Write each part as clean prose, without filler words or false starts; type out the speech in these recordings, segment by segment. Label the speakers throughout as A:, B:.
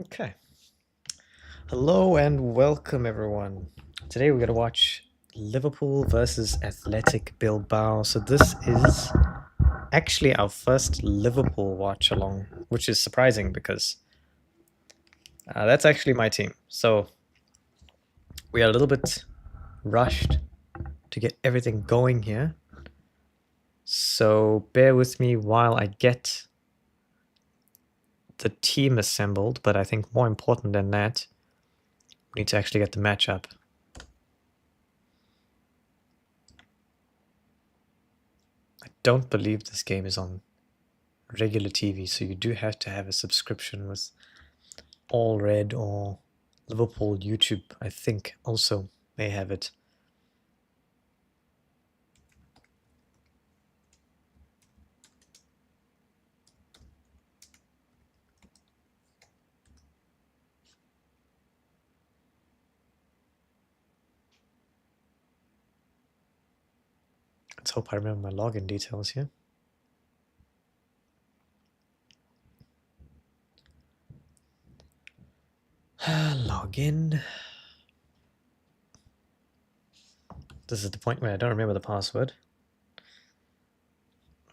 A: Okay. Hello and welcome, everyone. Today we're going to watch Liverpool versus Athletic Bilbao. So, this is actually our first Liverpool watch along, which is surprising because that's actually my team. So, we are a little bit rushed to get everything going here. So, bear with me while I get the team assembled. But I think more important than that, we need to actually get the match up. I don't believe this game is on regular TV, so you do have to have a subscription with All Red or Liverpool YouTube. I think also may have it. Let's hope I remember my login details here. Login. This is the point where I don't remember the password.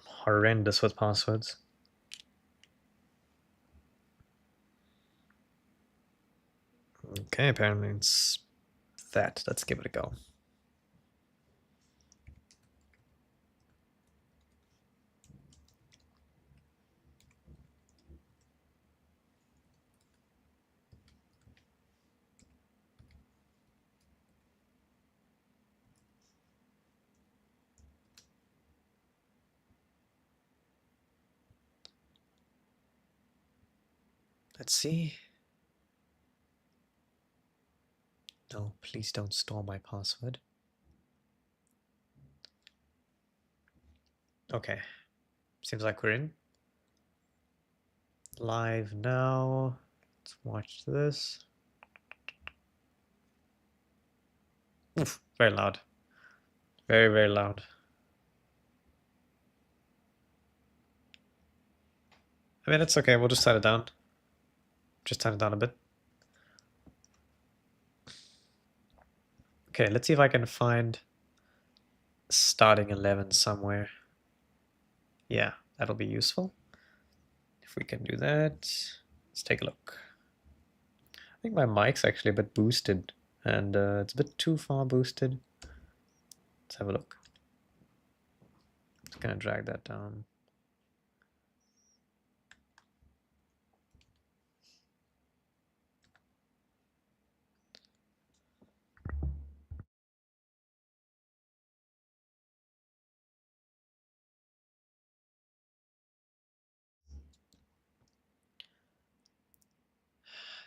A: Horrendous with passwords. Okay, apparently it's that. Let's give it a go. Let's see. No, please don't store my password. Okay, seems like we're in. Live now. Let's watch this. Oof, very loud. Very, very loud. I mean, it's okay. We'll just turn it down. Just turn it down a bit. Okay, let's see if I can find starting 11 somewhere. Yeah, that'll be useful. If we can do that, let's take a look. I think my mic's actually a bit boosted, and it's a bit too far boosted. Let's have a look. Just gonna drag that down.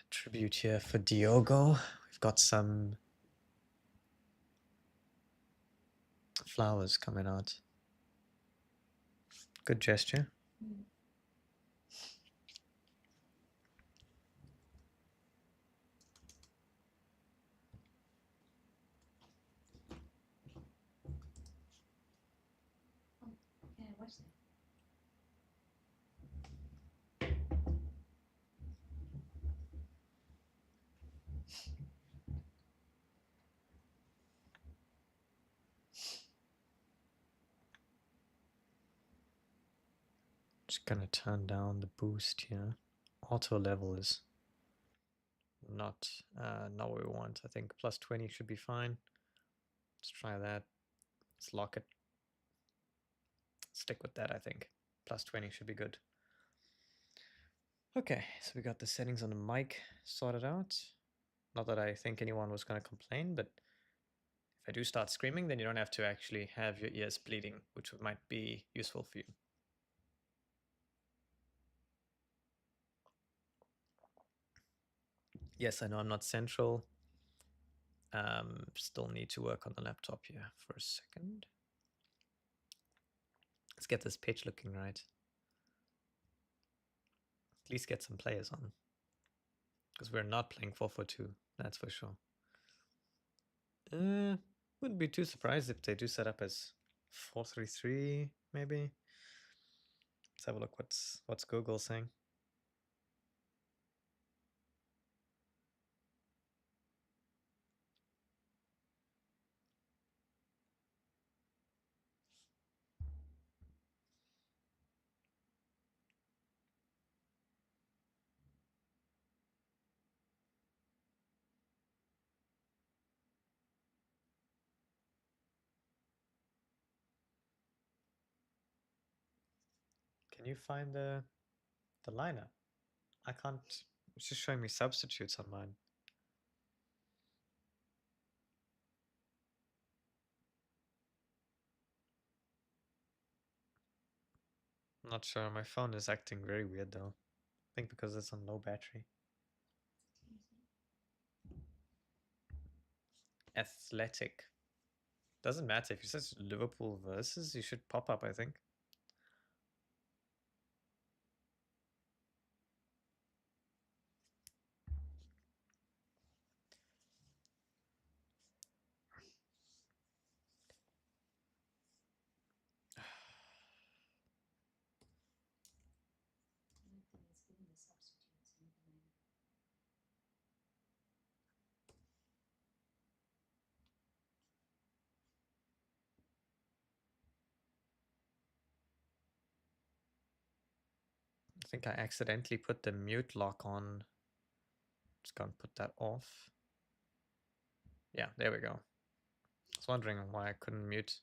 A: Tribute here for Diogo. We've got some flowers coming out. Good gesture. Just gonna turn down the boost here. Auto level is not what we want. I think plus 20 should be fine. Let's try that. Let's lock it. Stick with that, I think. Plus 20 should be good. Okay, so we got the settings on the mic sorted out. Not that I think anyone was going to complain, but if I do start screaming, then you don't have to actually have your ears bleeding, which might be useful for you. Yes, I know I'm not central. Still need to work on the laptop here for a second. Let's get this pitch looking right. At least get some players on. Because we're not playing 4-4-2, that's for sure. Wouldn't be too surprised if they do set up as 4-3-3, maybe. Let's have a look what's Google saying. Can you find the lineup? I can't. It's just showing me substitutes on mine. I'm not sure. My phone is acting very weird though. I think because it's on low battery. Athletic. Doesn't matter if you says Liverpool versus, you should pop up, I think. I think I accidentally put the mute lock on. Just gonna put that off. Yeah, there we go. I was wondering why I couldn't mute.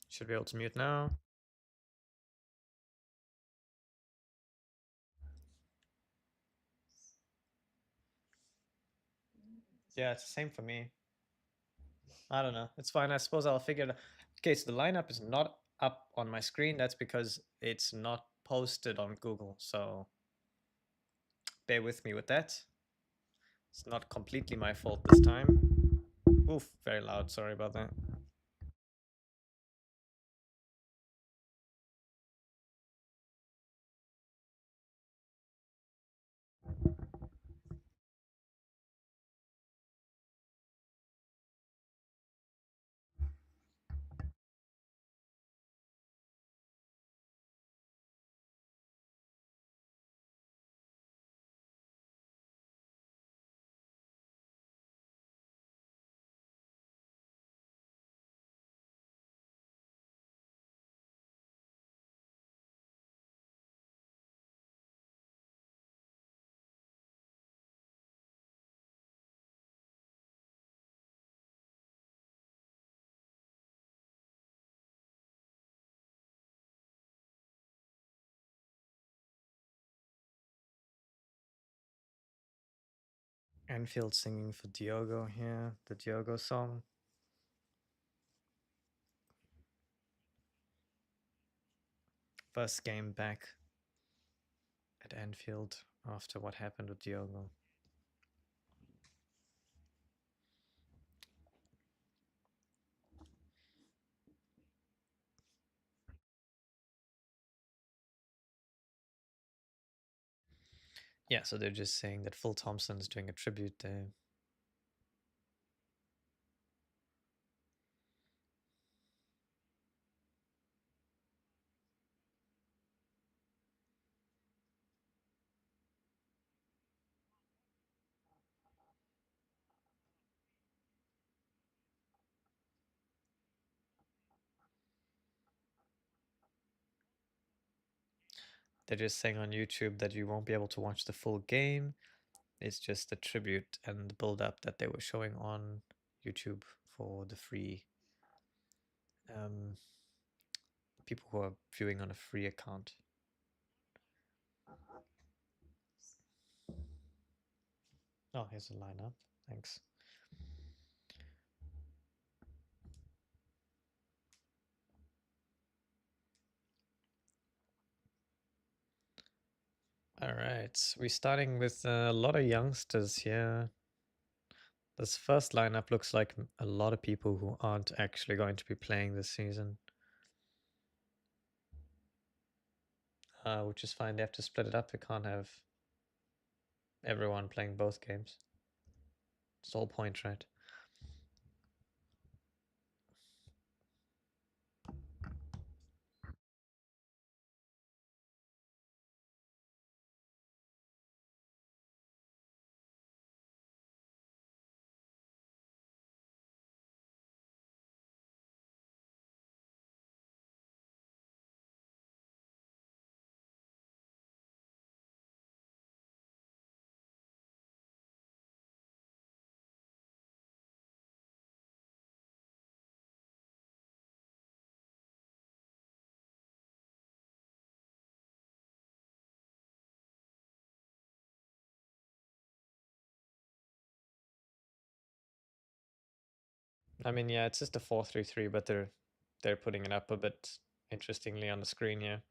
A: Should be able to mute now. Yeah, it's the same for me. I don't know. It's fine. I suppose I'll figure it out. Okay, so the lineup is not up on my screen. That's because it's not posted on Google. So bear with me with that. It's not completely my fault this time. Oof, very loud. Sorry about that. Anfield singing for Diogo here, the Diogo song. First game back at Anfield after what happened with Diogo. Yeah, so they're just saying that Phil Thompson's doing a tribute there. They're just saying on YouTube that you won't be able to watch the full game. It's just the tribute and the build up that they were showing on YouTube for the free people who are viewing on a free account. Oh, here's a lineup. Thanks. All right, we're starting with a lot of youngsters here. This first lineup looks like a lot of people who aren't actually going to be playing this season. Which is fine. They have to split it up. They can't have everyone playing both games. It's the whole point, right? I mean, yeah, it's just a 4-3-3, but they're putting it up a bit interestingly on the screen here.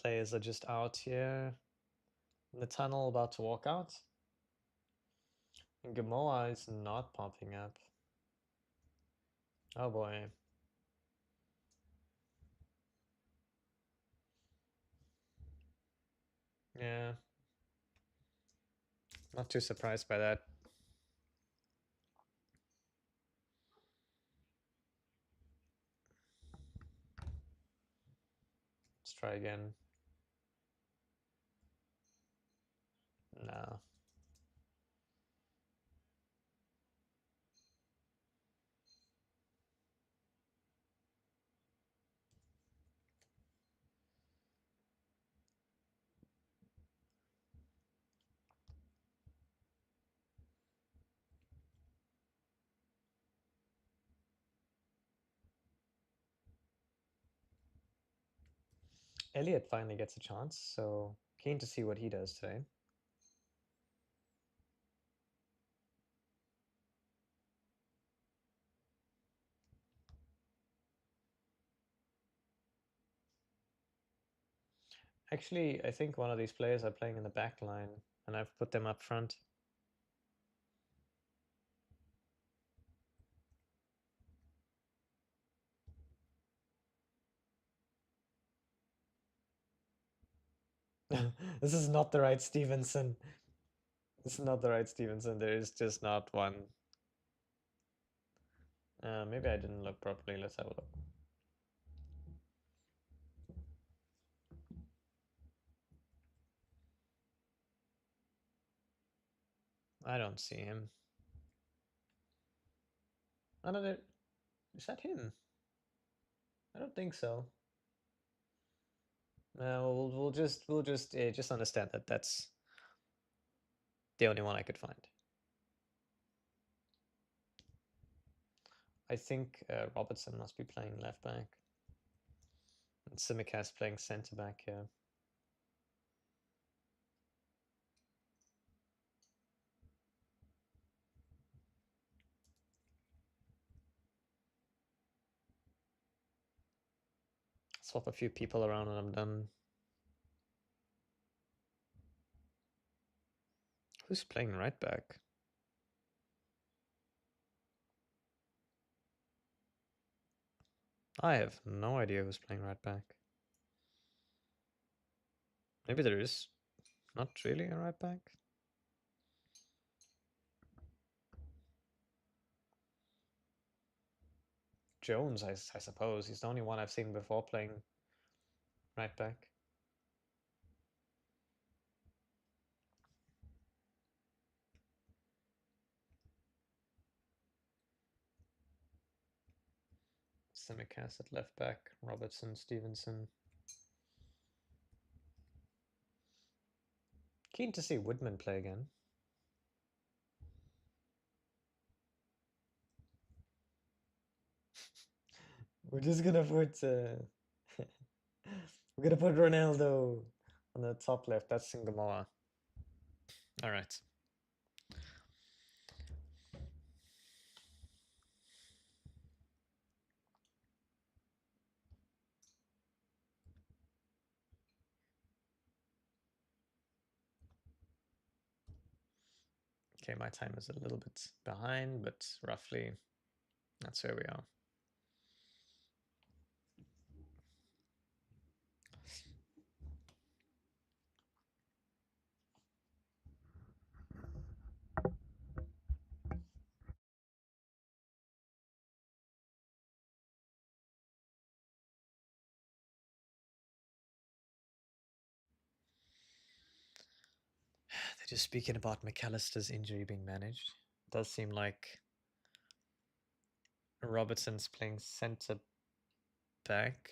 A: Players are just out here in the tunnel about to walk out. And Gamoa is not popping up. Oh boy. Yeah. Not too surprised by that. Let's try again. No. Elliot finally gets a chance, so keen to see what he does today. Actually, I think one of these players are playing in the back line, and I've put them up front. This is not the right Stevenson. This is not the right Stevenson. There is just not one. Maybe I didn't look properly. Let's have a look. I don't see him. Another. Is that him? I don't think so. No, we'll just understand that that's the only one I could find. I think Robertson must be playing left back. And Simicast playing centre back here. Swap a few people around and I'm done. Who's playing right back? I have no idea who's playing right back. Maybe there is not really a right back. Jones, I suppose. He's the only one I've seen before playing right back. Simicast at left back. Robertson, Stevenson. Keen to see Woodman play again. We're just gonna put we're gonna put Ronaldo on the top left. That's Singamoa. All right. Okay, my time is a little bit behind, but roughly that's where we are. Just speaking about McAllister's injury being managed, it does seem like Robertson's playing centre back.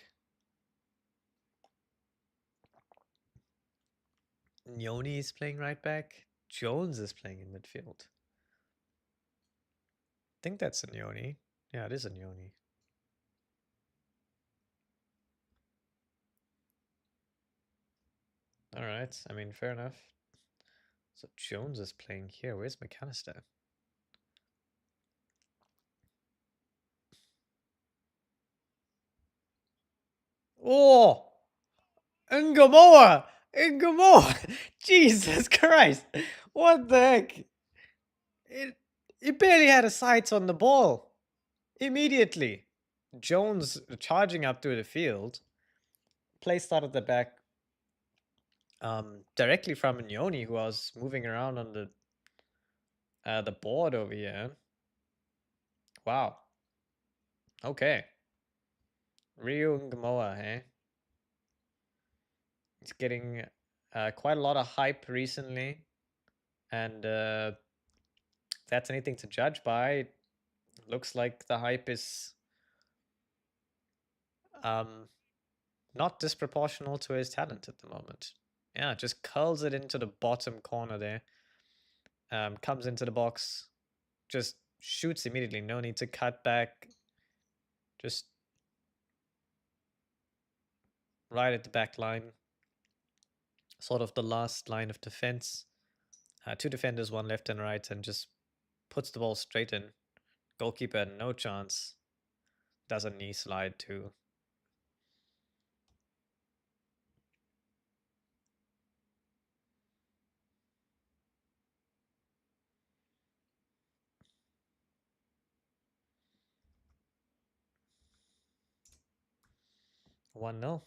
A: Nyoni is playing right back. Jones is playing in midfield. I think that's a Nyoni. Yeah, it is a Nyoni. All right. I mean, fair enough. So Jones is playing here. Where's McAllister? Oh, Ngamoa! Ngamoa! Jesus Christ! What the heck? It barely had a sight on the ball. Immediately. Jones charging up through the field. Play started the back directly from Nyoni, who was moving around on the board over here. Wow. Okay. Ryu Ngamoa, eh? He's getting quite a lot of hype recently, and that's anything to judge by. Looks like the hype is um, not disproportional to his talent at the moment. Yeah, just curls it into the bottom corner there. Comes into the box, just shoots immediately. No need to cut back. Just right at the back line. Sort of the last line of defense. Two defenders, one left and right, and just puts the ball straight in. Goalkeeper, no chance. Does a knee slide too. One 0.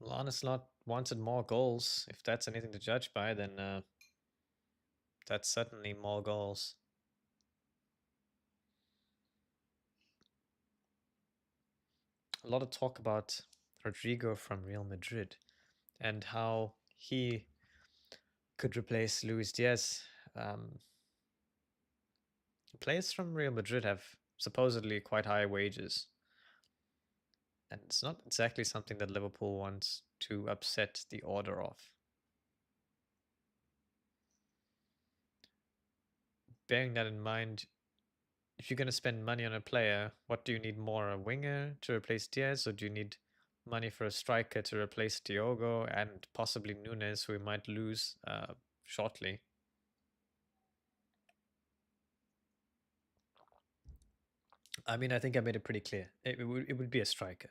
A: Lancelot wanted more goals. If that's anything to judge by, then that's certainly more goals. A lot of talk about Rodrigo from Real Madrid and how he could replace Luis Diaz. Players from Real Madrid have supposedly quite high wages, and it's not exactly something that Liverpool wants to upset the order of. Bearing that in mind, if you're going to spend money on a player, what do you need more? A winger to replace Diaz, or do you need money for a striker to replace Diogo and possibly Nunes, who we might lose shortly? I mean, I think I made it pretty clear. It would be a striker.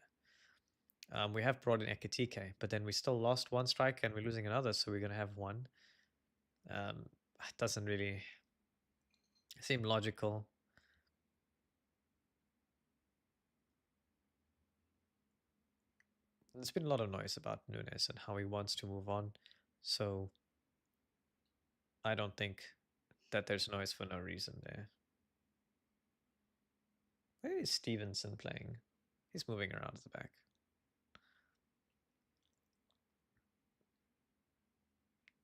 A: We have brought in Ekitike, but then we still lost one striker and we're losing another, so we're going to have one. It doesn't really seem logical. There's been a lot of noise about Nunes and how he wants to move on, so I don't think that there's noise for no reason there. Where is Stevenson playing? He's moving around at the back.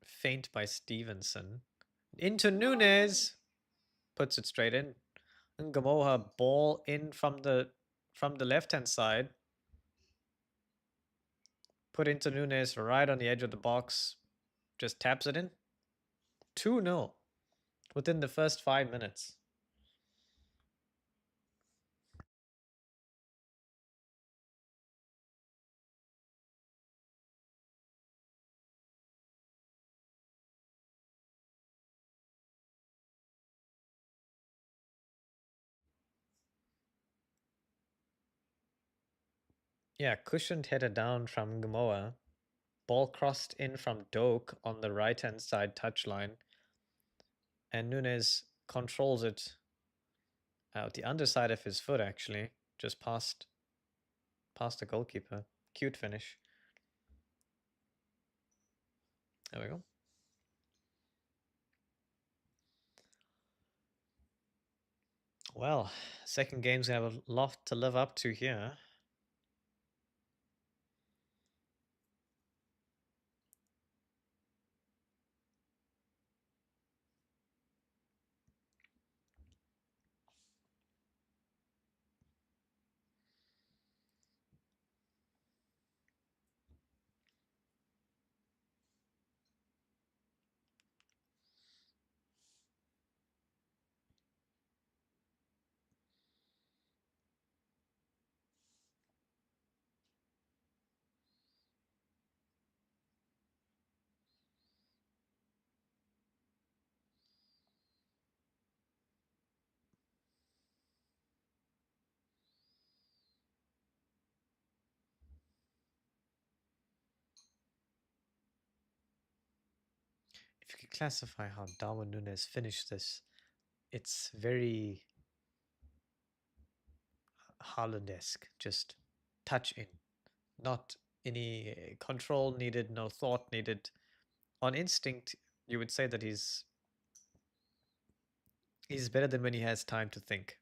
A: Feint by Stevenson. Into Nunes. Puts it straight in. And Gamoha ball in from the left-hand side. Put into Nunes right on the edge of the box. Just taps it in. 2-0 within the first 5 minutes. Yeah, cushioned header down from Gamoa. Ball crossed in from Doak on the right-hand side touchline. And Nunes controls it out the underside of his foot, actually. Just past the goalkeeper. Cute finish. There we go. Well, second game's gonna have a lot to live up to here. If you could classify how Darwin Núñez finished this, it's very Haaland-esque, just touch in, not any control needed, no thought needed. On instinct, you would say that he's better than when he has time to think.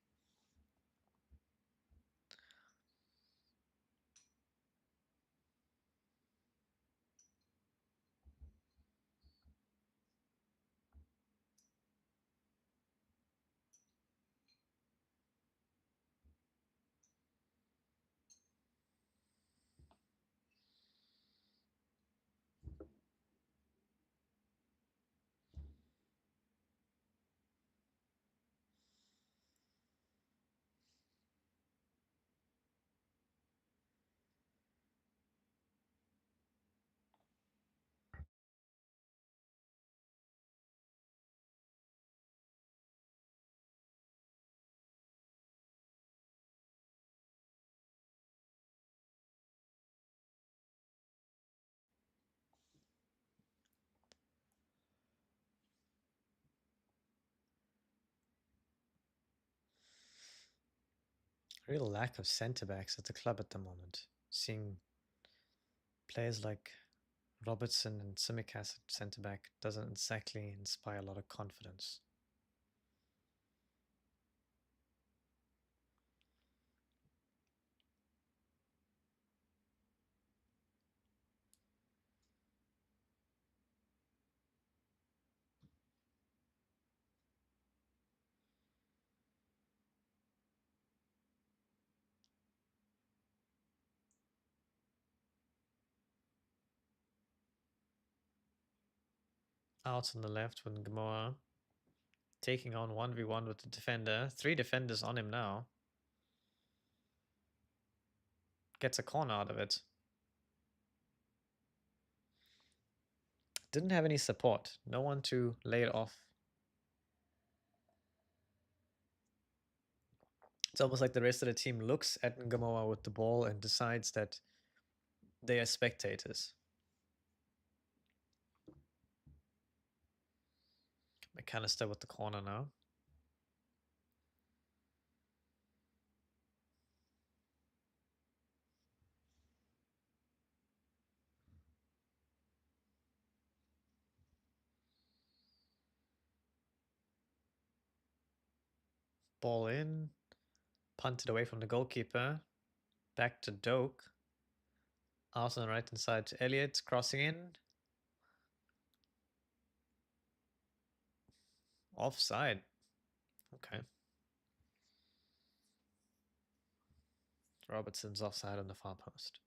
A: Real lack of centre backs at the club at the moment. Seeing players like Robertson and Tsimikas at centre back doesn't exactly inspire a lot of confidence. Out on the left with Gamoa taking on 1v1 with the defender. 3 defenders on him now. Gets a corner out of it. Didn't have any support. No one to lay it off. It's almost like the rest of the team looks at Gamoa with the ball and decides that they are spectators. McAllister with the corner now. Ball in. Punted away from the goalkeeper. Back to Doak. Out on the right hand side to Elliott. Crossing in. Offside. Okay. Robertson's offside on the far post.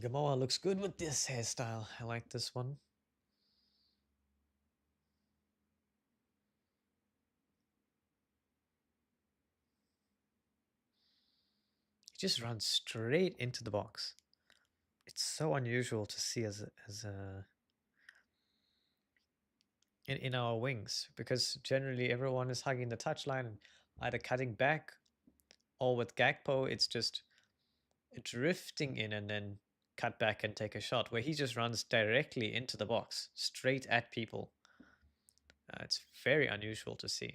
A: Gamoa looks good with this hairstyle. I like this one. He just runs straight into the box. It's so unusual to see as a in our wings, because generally everyone is hugging the touchline and either cutting back, or with Gakpo, it's just drifting in and then cut back and take a shot, where he just runs directly into the box, straight at people. It's very unusual to see.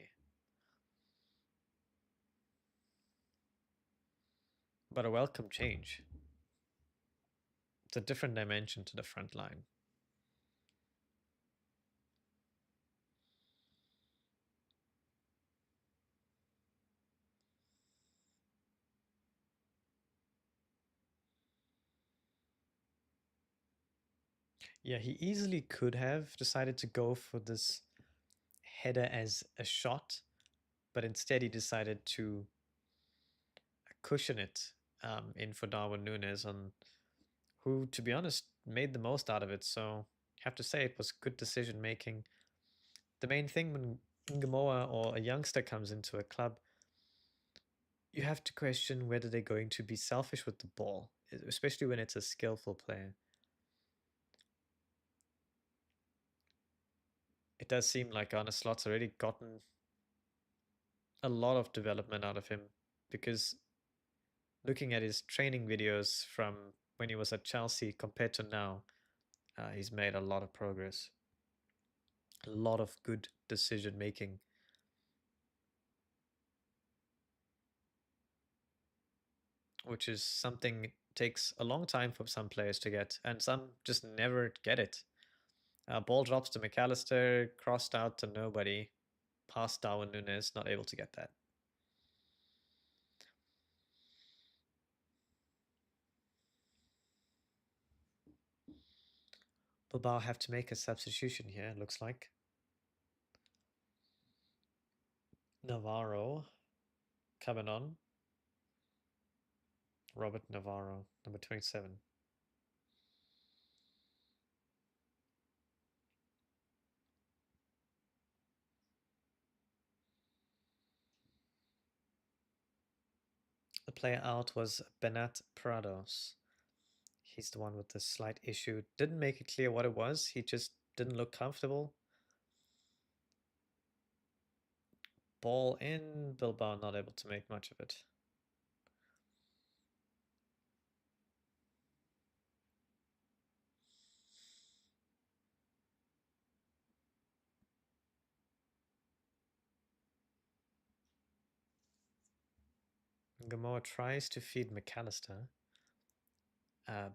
A: But a welcome change. It's a different dimension to the front line. Yeah, he easily could have decided to go for this header as a shot, but instead he decided to cushion it in for Darwin Núñez, on who, to be honest, made the most out of it. So I have to say it was good decision making. The main thing when Ngamoa or a youngster comes into a club, you have to question whether they're going to be selfish with the ball, especially when it's a skillful player. It does seem like Arne Slot's already gotten a lot of development out of him, because looking at his training videos from when he was at Chelsea compared to now, he's made a lot of progress. A lot of good decision making. Which is something takes a long time for some players to get, and some just never get it. Ball drops to McAllister, crossed out to nobody, past Darwin Núñez, not able to get that. Bilbao have to make a substitution here, it looks like. Navarro coming on. Robert Navarro, number 27. The player out was Bernat Prados. He's the one with the slight issue. Didn't make it clear what it was. He just didn't look comfortable. Ball in, Bilbao not able to make much of it. Gamora tries to feed McAllister.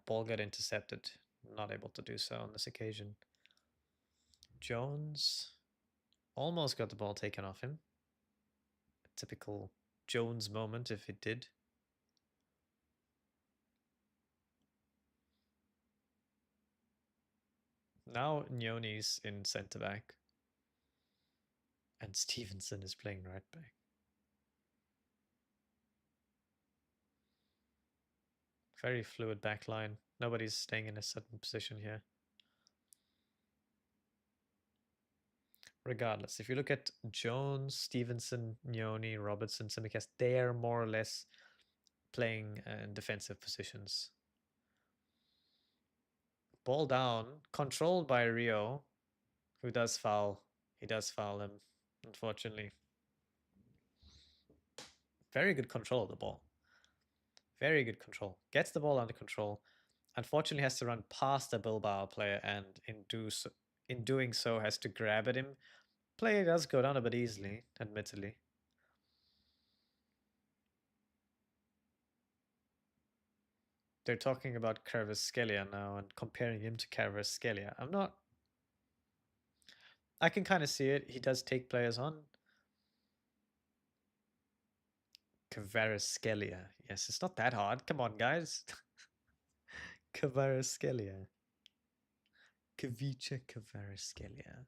A: Ball got intercepted. Not able to do so on this occasion. Jones almost got the ball taken off him. A typical Jones moment if it did. Now Nyoni's in centre back. And Stevenson is playing right back. Very fluid back line. Nobody's staying in a certain position here. Regardless, if you look at Jones, Stevenson, Nyoni, Robertson, Tsimikas, they're more or less playing in defensive positions. Ball down, controlled by Rio, who does foul. He does foul him, unfortunately. Very good control of the ball. Very good control. Gets the ball under control. Unfortunately, has to run past the Bilbao player, and in doing so has to grab at him. Play does go down a bit easily, admittedly. They're talking about Kvaratskhelia now and comparing him to Kvaratskhelia. I'm not... I can kind of see it. He does take players on. Kvaratskhelia. Yes, it's not that hard. Come on, guys. Kvaratskhelia. Kvicha Kvaratskhelia.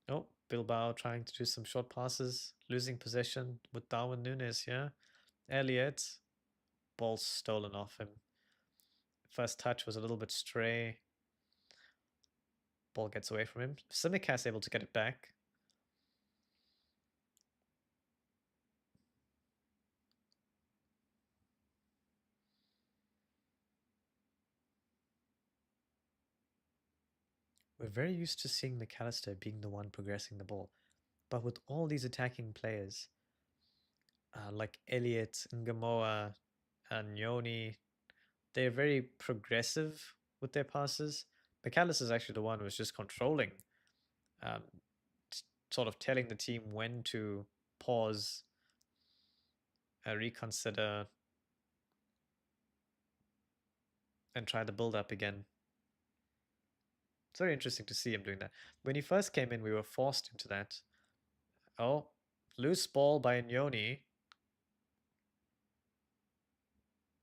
A: Oh, Bilbao trying to do some short passes, losing possession with Darwin Núñez, yeah. Elliott, ball stolen off him. First touch was a little bit stray. Ball gets away from him. Simicast able to get it back. We're very used to seeing McAllister being the one progressing the ball. But with all these attacking players, like Elliott, Ngamoa, and Yoni, they're very progressive with their passes. McAllister is actually the one who's just controlling, um, sort of telling the team when to pause, reconsider, and try the build up again. It's very interesting to see him doing that. When he first came in, we were forced into that. Oh, loose ball by Nyoni.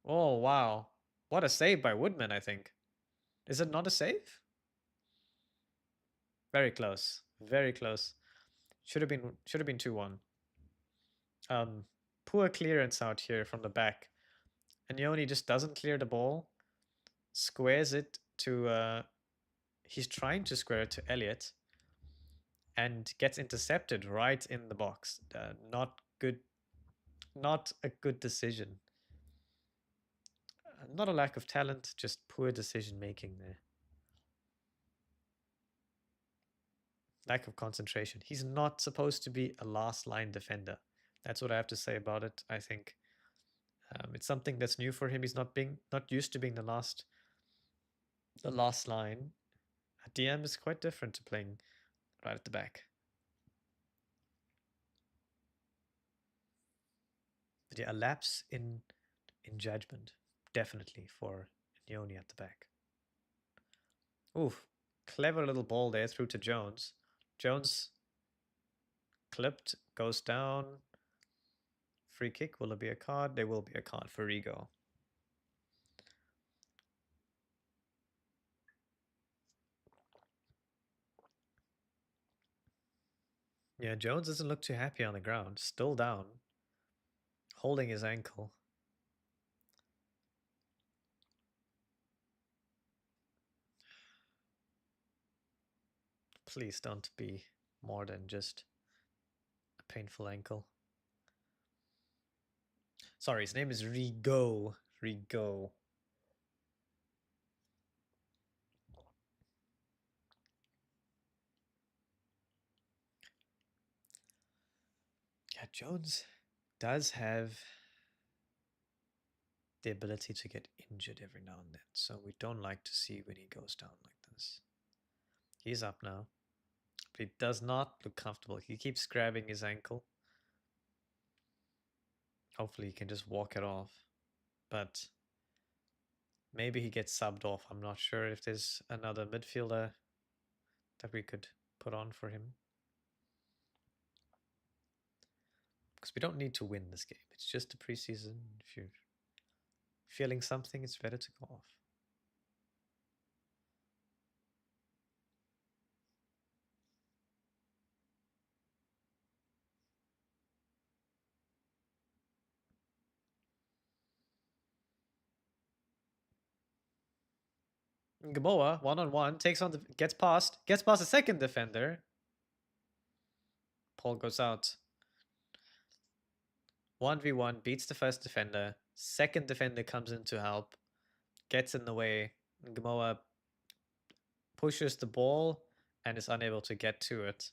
A: Oh, wow. What a save by Woodman, I think. Is it not a save? Very close. Very close. Should have been 2-1. Poor clearance out here from the back. And Nyoni just doesn't clear the ball. Squares it to he's trying to square it to Elliott and gets intercepted right in the box. Not good. Not a good decision. Not a lack of talent, just poor decision making there. Lack of concentration. He's not supposed to be a last line defender. That's what I have to say about it. I think it's something that's new for him. He's not used to being the last line. A DM is quite different to playing right at the back. But yeah, a lapse in judgment, definitely for Nyoni at the back. Oof, clever little ball there through to Jones. Jones clipped, goes down. Free kick, will it be a card? There will be a card for Rigo. Yeah, Jones doesn't look too happy on the ground. Still down. Holding his ankle. Please don't be more than just a painful ankle. Sorry, his name is Rigo. Rigo. Yeah, Jones does have the ability to get injured every now and then, so we don't like to see when he goes down like this. He's up now, but he does not look comfortable. He keeps grabbing his ankle. Hopefully he can just walk it off, but maybe he gets subbed off. I'm not sure if there's another midfielder that we could put on for him. Because we don't need to win this game. It's just a preseason. If you're feeling something, it's better to go off. Gaboa, one-on-one, takes on the gets past the second defender. Paul goes out. 1v1, beats the first defender. Second defender comes in to help, gets in the way. Gamoa pushes the ball and is unable to get to it.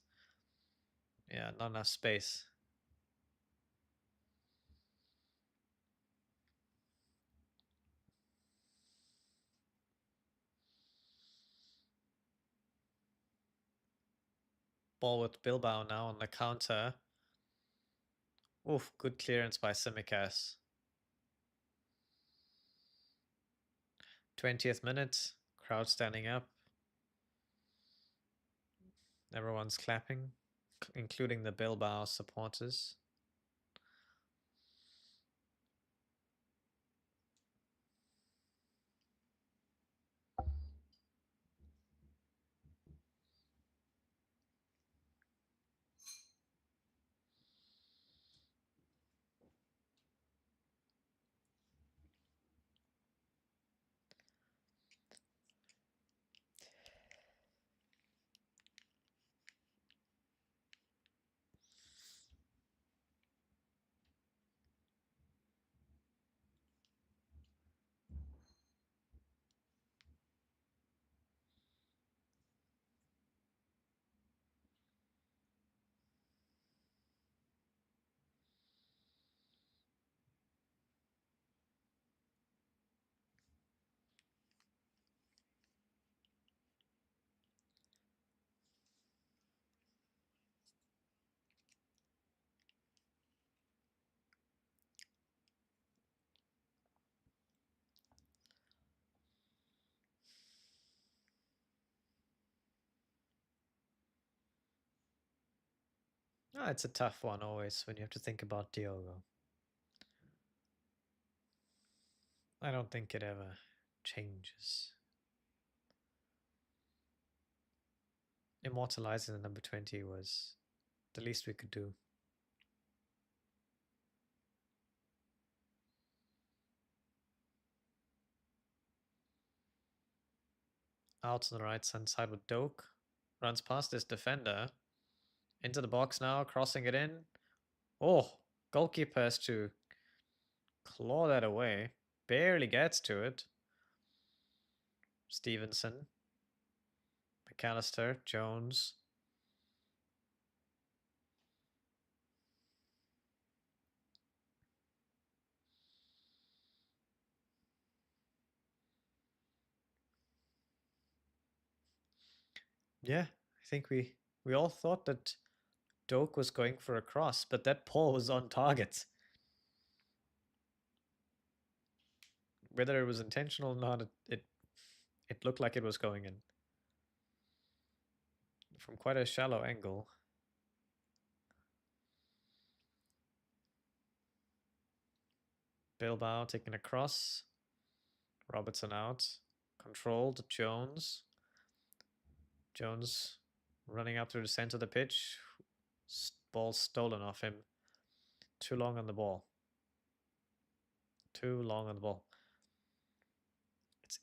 A: Yeah, not enough space. Ball with Bilbao now on the counter. Oof, good clearance by Simicas. 20th minute, crowd standing up. Everyone's clapping, including the Bilbao supporters. Ah, it's a tough one always when you have to think about Diogo. I don't think it ever changes. Immortalizing the number 20 was the least we could do. Out on the right hand side with Doak. Runs past this defender. Into the box now, crossing it in. Oh, goalkeeper has to claw that away. Barely gets to it. Stevenson. McAllister. Jones. Yeah, I think we all thought that Doak was going for a cross, but that ball was on target. Whether it was intentional or not, it looked like it was going in. From quite a shallow angle. Bilbao taking a cross. Robertson out. Controlled. Jones. Jones running up through the center of the pitch. Ball stolen off him. Too long on the ball. Too long on the ball.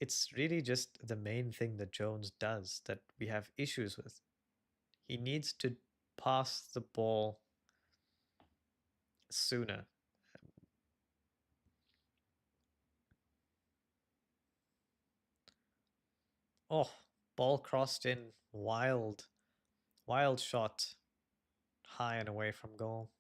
A: It's really just the main thing that Jones does that we have issues with. He needs to pass the ball sooner. Oh, ball crossed in. Wild. Wild shot. High and away from goal.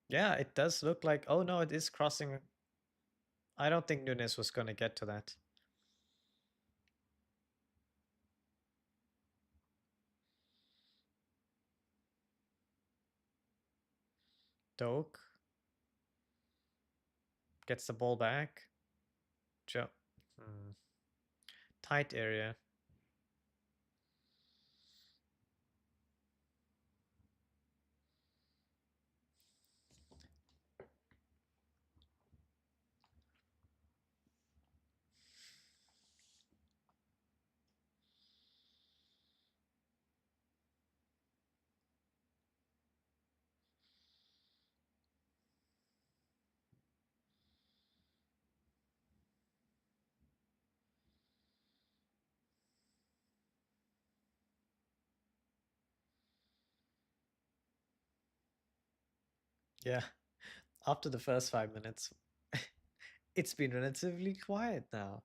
A: Yeah, it does look like... Oh no, it is crossing. I don't think Nunes was going to get to that. Doak gets the ball back. Tight area. Yeah, after the first 5 minutes, it's been relatively quiet now.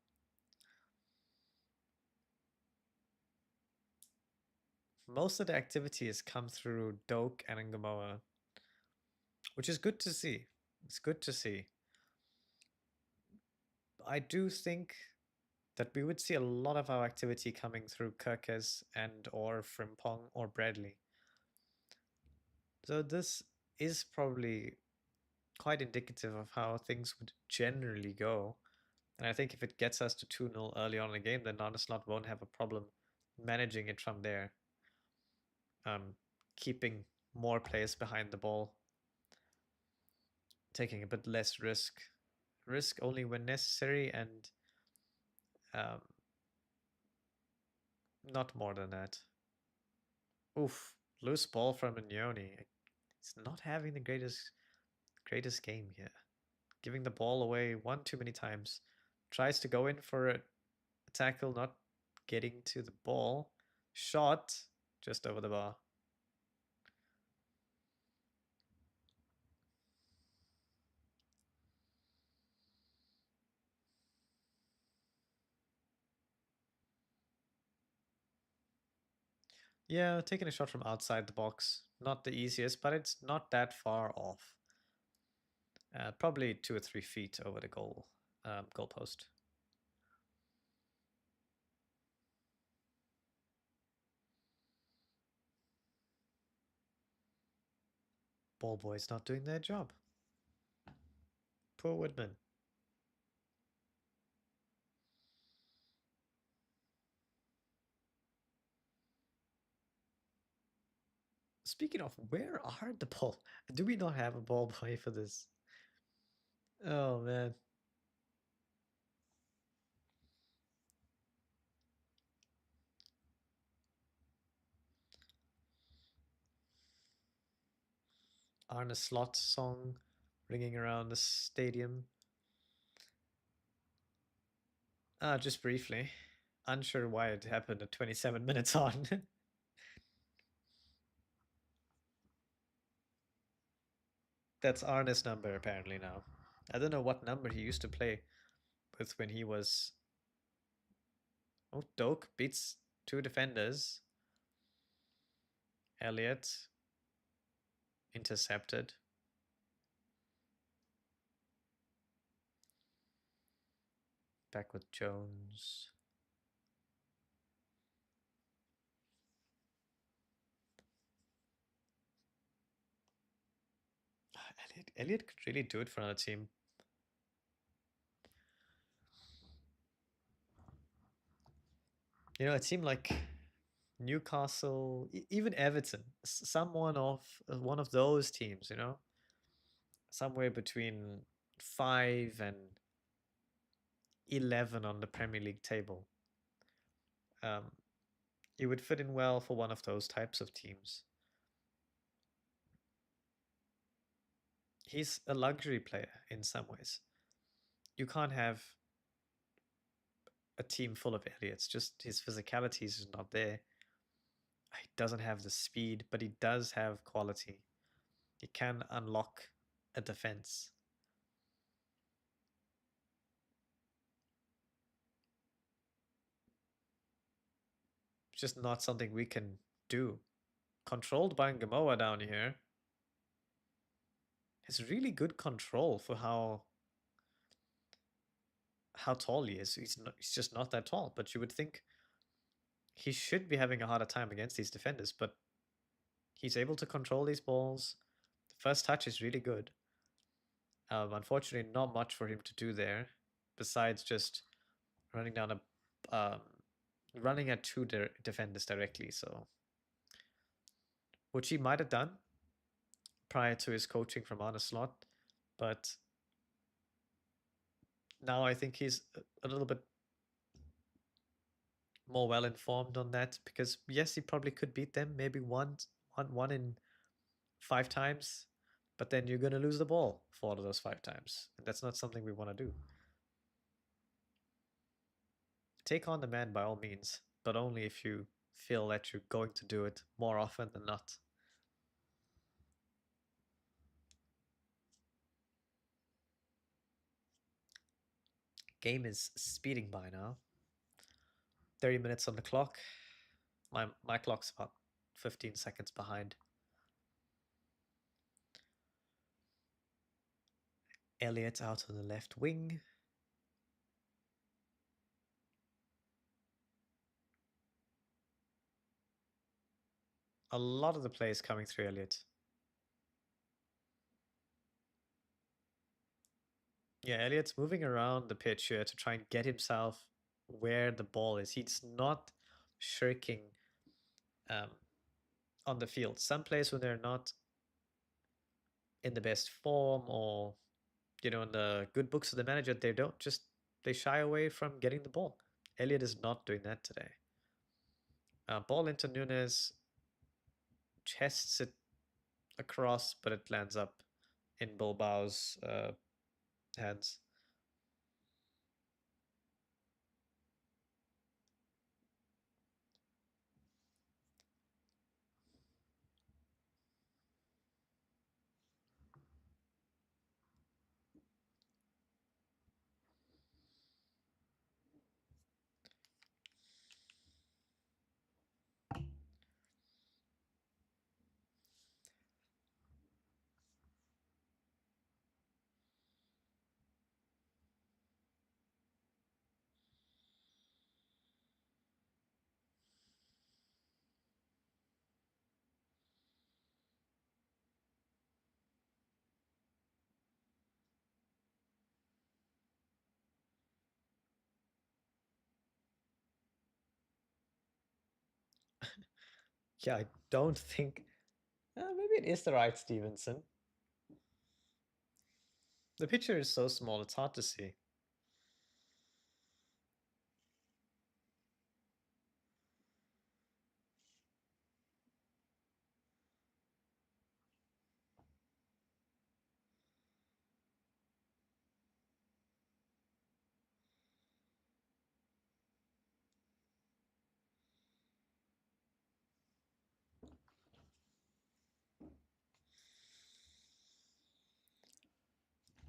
A: Most of the activity has come through Doak and Ngamoa, which is good to see. It's good to see. I do think that we would see a lot of our activity coming through Kirkes and or Frimpong or Bradley. So this is probably quite indicative of how things would generally go. And I think if it gets us to 2-0 early on in the game, then Narnislot won't have a problem managing it from there. Keeping more players behind the ball. Taking a bit less risk. Risk only when necessary and not more than that. Oof, loose ball from Mignoni. He's not having the greatest game here. Giving the ball away one too many times. Tries to go in for a tackle, not getting to the ball. Shot just over the bar. Yeah, taking a shot from outside the box. Not the easiest, but it's not that far off. Probably 2 or 3 feet over the goal post. ball boys not doing their job. Poor Woodman. Speaking of, where are the ball? Do we not have a ball boy for this? Oh man. Arne Slot song ringing around the stadium. Just briefly. Unsure why it happened at 27 minutes on. That's Arne's number apparently now. I don't know what number he used to play with when he was. Oh, Doak beats two defenders. Elliot intercepted. Back with Jones. Elliot could really do it for another team. You know, it seemed like Newcastle, even Everton, someone of one of those teams, you know, somewhere between 5 and 11 on the Premier League table. He would fit in well for one of those types of teams. He's a luxury player in some ways. You can't have a team full of idiots. Just his physicality is not there. He doesn't have the speed, but he does have quality. He can unlock a defense. It's just not something we can do. Controlled by Ngamoa down here. Has really good control for how tall he is. He's just not that tall, but you would think he should be having a harder time against these defenders, but he's able to control these balls. The first touch is really good. Unfortunately, not much for him to do there, besides just running down running at two defenders directly. So, which he might have done prior to his coaching from Arne Slot, but now I think he's a little bit more well informed on that, because yes, he probably could beat them maybe one in 5 times, but then you're going to lose the ball 4 of those 5 times, and that's not something we want to do. Take on the man by all means, but only if you feel that you're going to do it more often than not. Game is speeding by now. 30 minutes on the clock. My clock's about 15 seconds behind. Elliot out on the left wing. A lot of the play is coming through Elliot. Yeah, Elliot's moving around the pitch here to try and get himself where the ball is. He's not shirking on the field. Some players, when they're not in the best form, or in the good books of the manager, they shy away from getting the ball. Elliot is not doing that today. Ball into Nunes, chests it across, but it lands up in Bilbao's hands. Yeah, I don't think... maybe it is the right Stevenson. The picture is so small, it's hard to see.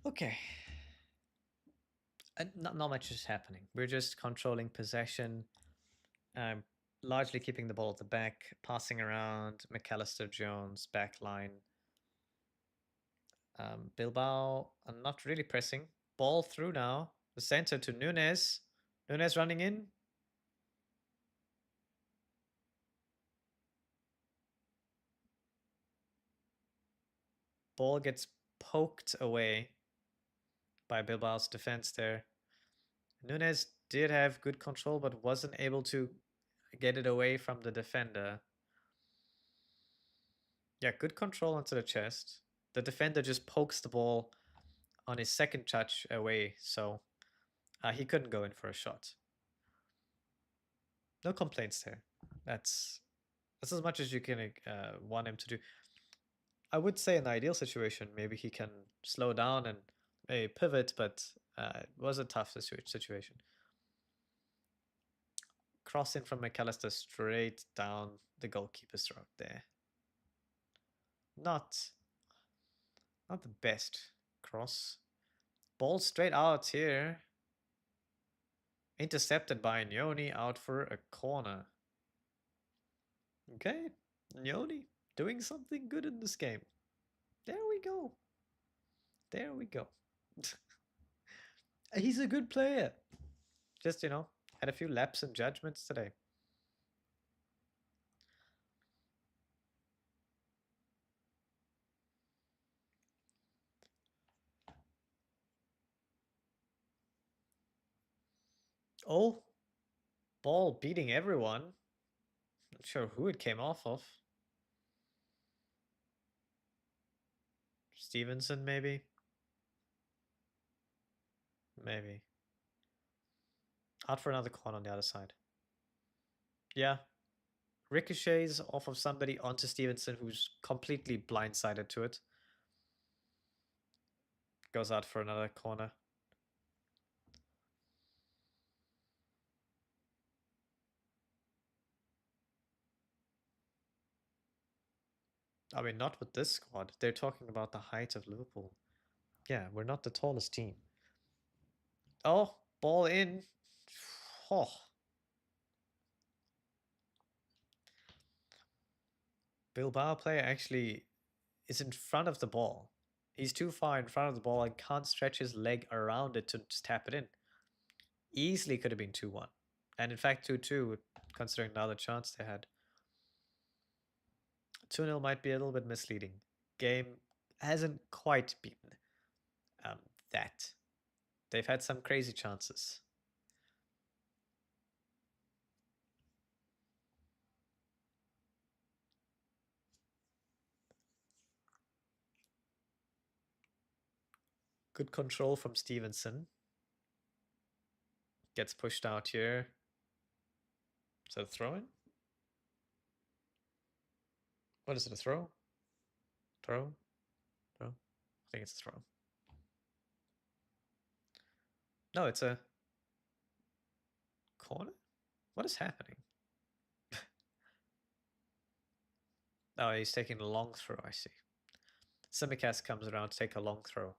A: Okay. Not much is happening. We're just controlling possession, largely keeping the ball at the back, passing around, McAllister, Jones, back line. Bilbao are not really pressing. Ball through now. The center to Nunes. Nunes running in. Ball gets poked away by Bilbao's defense there. Nunes did have good control, but wasn't able to get it away from the defender. Yeah, good control onto the chest. The defender just pokes the ball on his second touch away, so he couldn't go in for a shot. No complaints there. That's as much as you can want him to do. I would say in the ideal situation, maybe he can slow down and maybe pivot, but it was a tough situation. Cross in from McAllister straight down the goalkeeper's throat there. Not the best cross. Ball straight out here. Intercepted by Nyoni, out for a corner. Okay, Nyoni doing something good in this game. There we go. There we go. He's a good player. Just, had a few lapses in judgments today. Oh, ball beating everyone. Not sure who it came off of. Stevenson, maybe? Maybe. Out for another corner on the other side. Yeah. Ricochets off of somebody onto Stevenson, who's completely blindsided to it. Goes out for another corner. I mean, not with this squad. They're talking about the height of Liverpool. Yeah, we're not the tallest team. Oh, ball in. Oh. Bilbao player actually is in front of the ball. He's too far in front of the ball and can't stretch his leg around it to just tap it in. Easily could have been 2-1. And in fact, 2-2, considering the other chance they had. 2-0 might be a little bit misleading. Game hasn't quite beaten that. They've had some crazy chances. Good control from Stevenson. Gets pushed out here. Is that a throw-in? What is it, a throw? Throw? Throw? I think it's a throw. No, it's a corner? What is happening? Oh, he's taking a long throw, I see. Simicast comes around to take a long throw.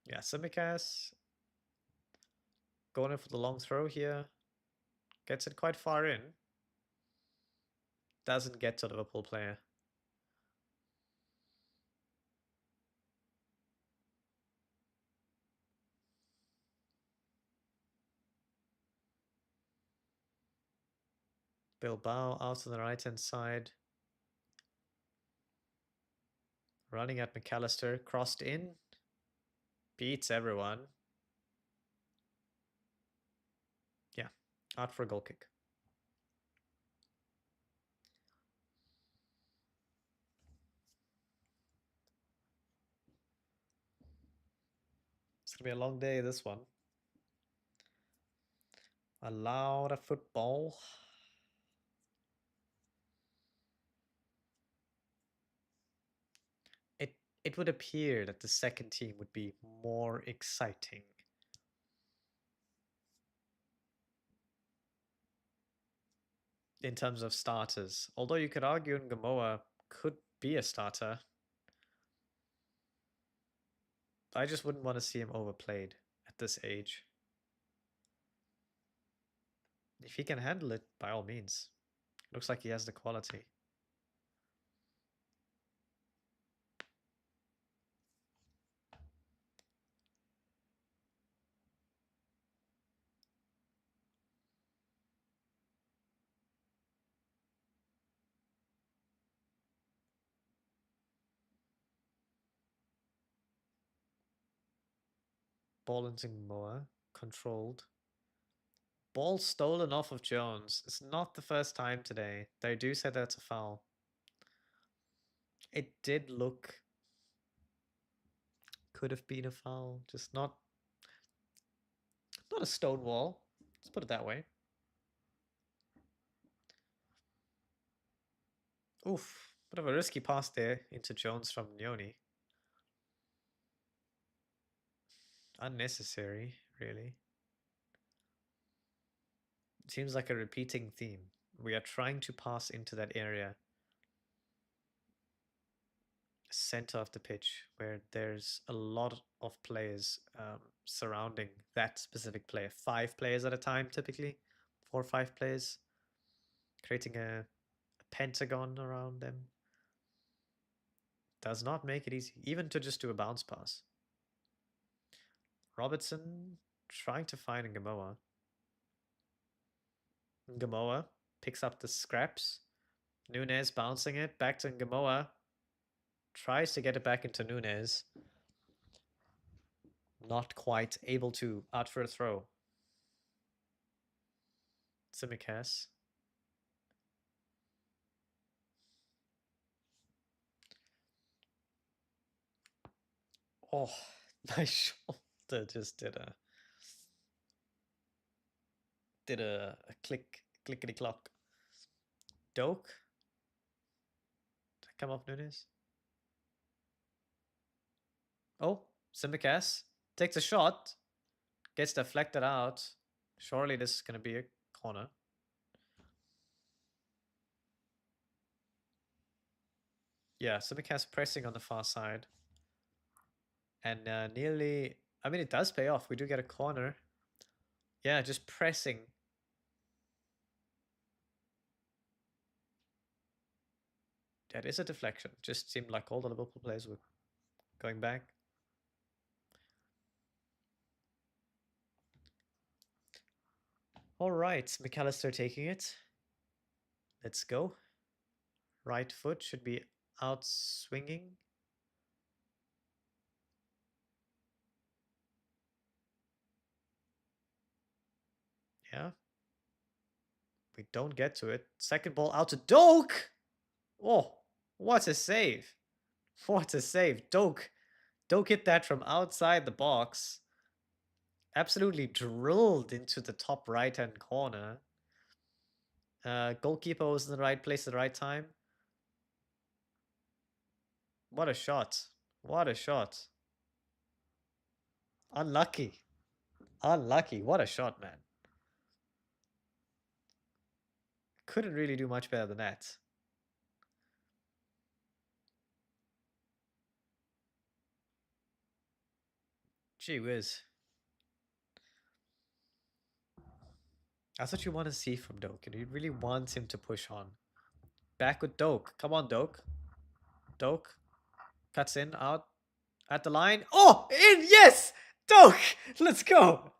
A: Yeah, Simicast going in for the long throw here. Gets it quite far in. Doesn't get to the Liverpool player. Bilbao out on the right-hand side. Running at McAllister. Crossed in. Beats everyone. Out for a goal kick. It's going to be a long day, this one. A lot of football. It would appear that the second team would be more exciting. In terms of starters. Although you could argue Ngamoa could be a starter. I just wouldn't want to see him overplayed at this age. If he can handle it, by all means. Looks like he has the quality. Ball into Ngamoa. Controlled. Ball stolen off of Jones. It's not the first time today. They do say that's a foul. It did look... Could have been a foul. Just not a stone wall. Let's put it that way. Oof. Bit of a risky pass there into Jones from Nyoni. Unnecessary, really. It seems like a repeating theme. We are trying to pass into that area. Center of the pitch where there's a lot of players surrounding that specific player. 5 players at a time, typically. 4 or 5 players. Creating a pentagon around them. Does not make it easy, even to just do a bounce pass. Robertson trying to find Ngamoa. Ngamoa picks up the scraps. Nunes bouncing it back to Ngamoa. Tries to get it back into Nunes. Not quite able to. Out for a throw. Tsimikas. Oh, my shoulder just did a clickety clock. Doak. Come off Nunes. Oh, Tsimikas takes a shot. Gets deflected out. Surely this is going to be a corner. Yeah, Tsimikas pressing on the far side. And nearly... I mean, it does pay off. We do get a corner. Yeah, just pressing. That is a deflection. Just seemed like all the Liverpool players were going back. All right, McAllister taking it. Let's go. Right foot should be out swinging. Yeah. We don't get to it. Second ball out to Doak. Oh, what a save. What a save. Doak hit that from outside the box. Absolutely drilled into the top right-hand corner. Goalkeeper was in the right place at the right time. What a shot. What a shot. Unlucky. Unlucky. What a shot, man. Couldn't really do much better than that. Gee whiz. That's what you want to see from Doak. You really want him to push on. Back with Doak. Come on, Doak. Doak. Cuts in, out. At the line. Oh, in! Yes! Doak! Let's go!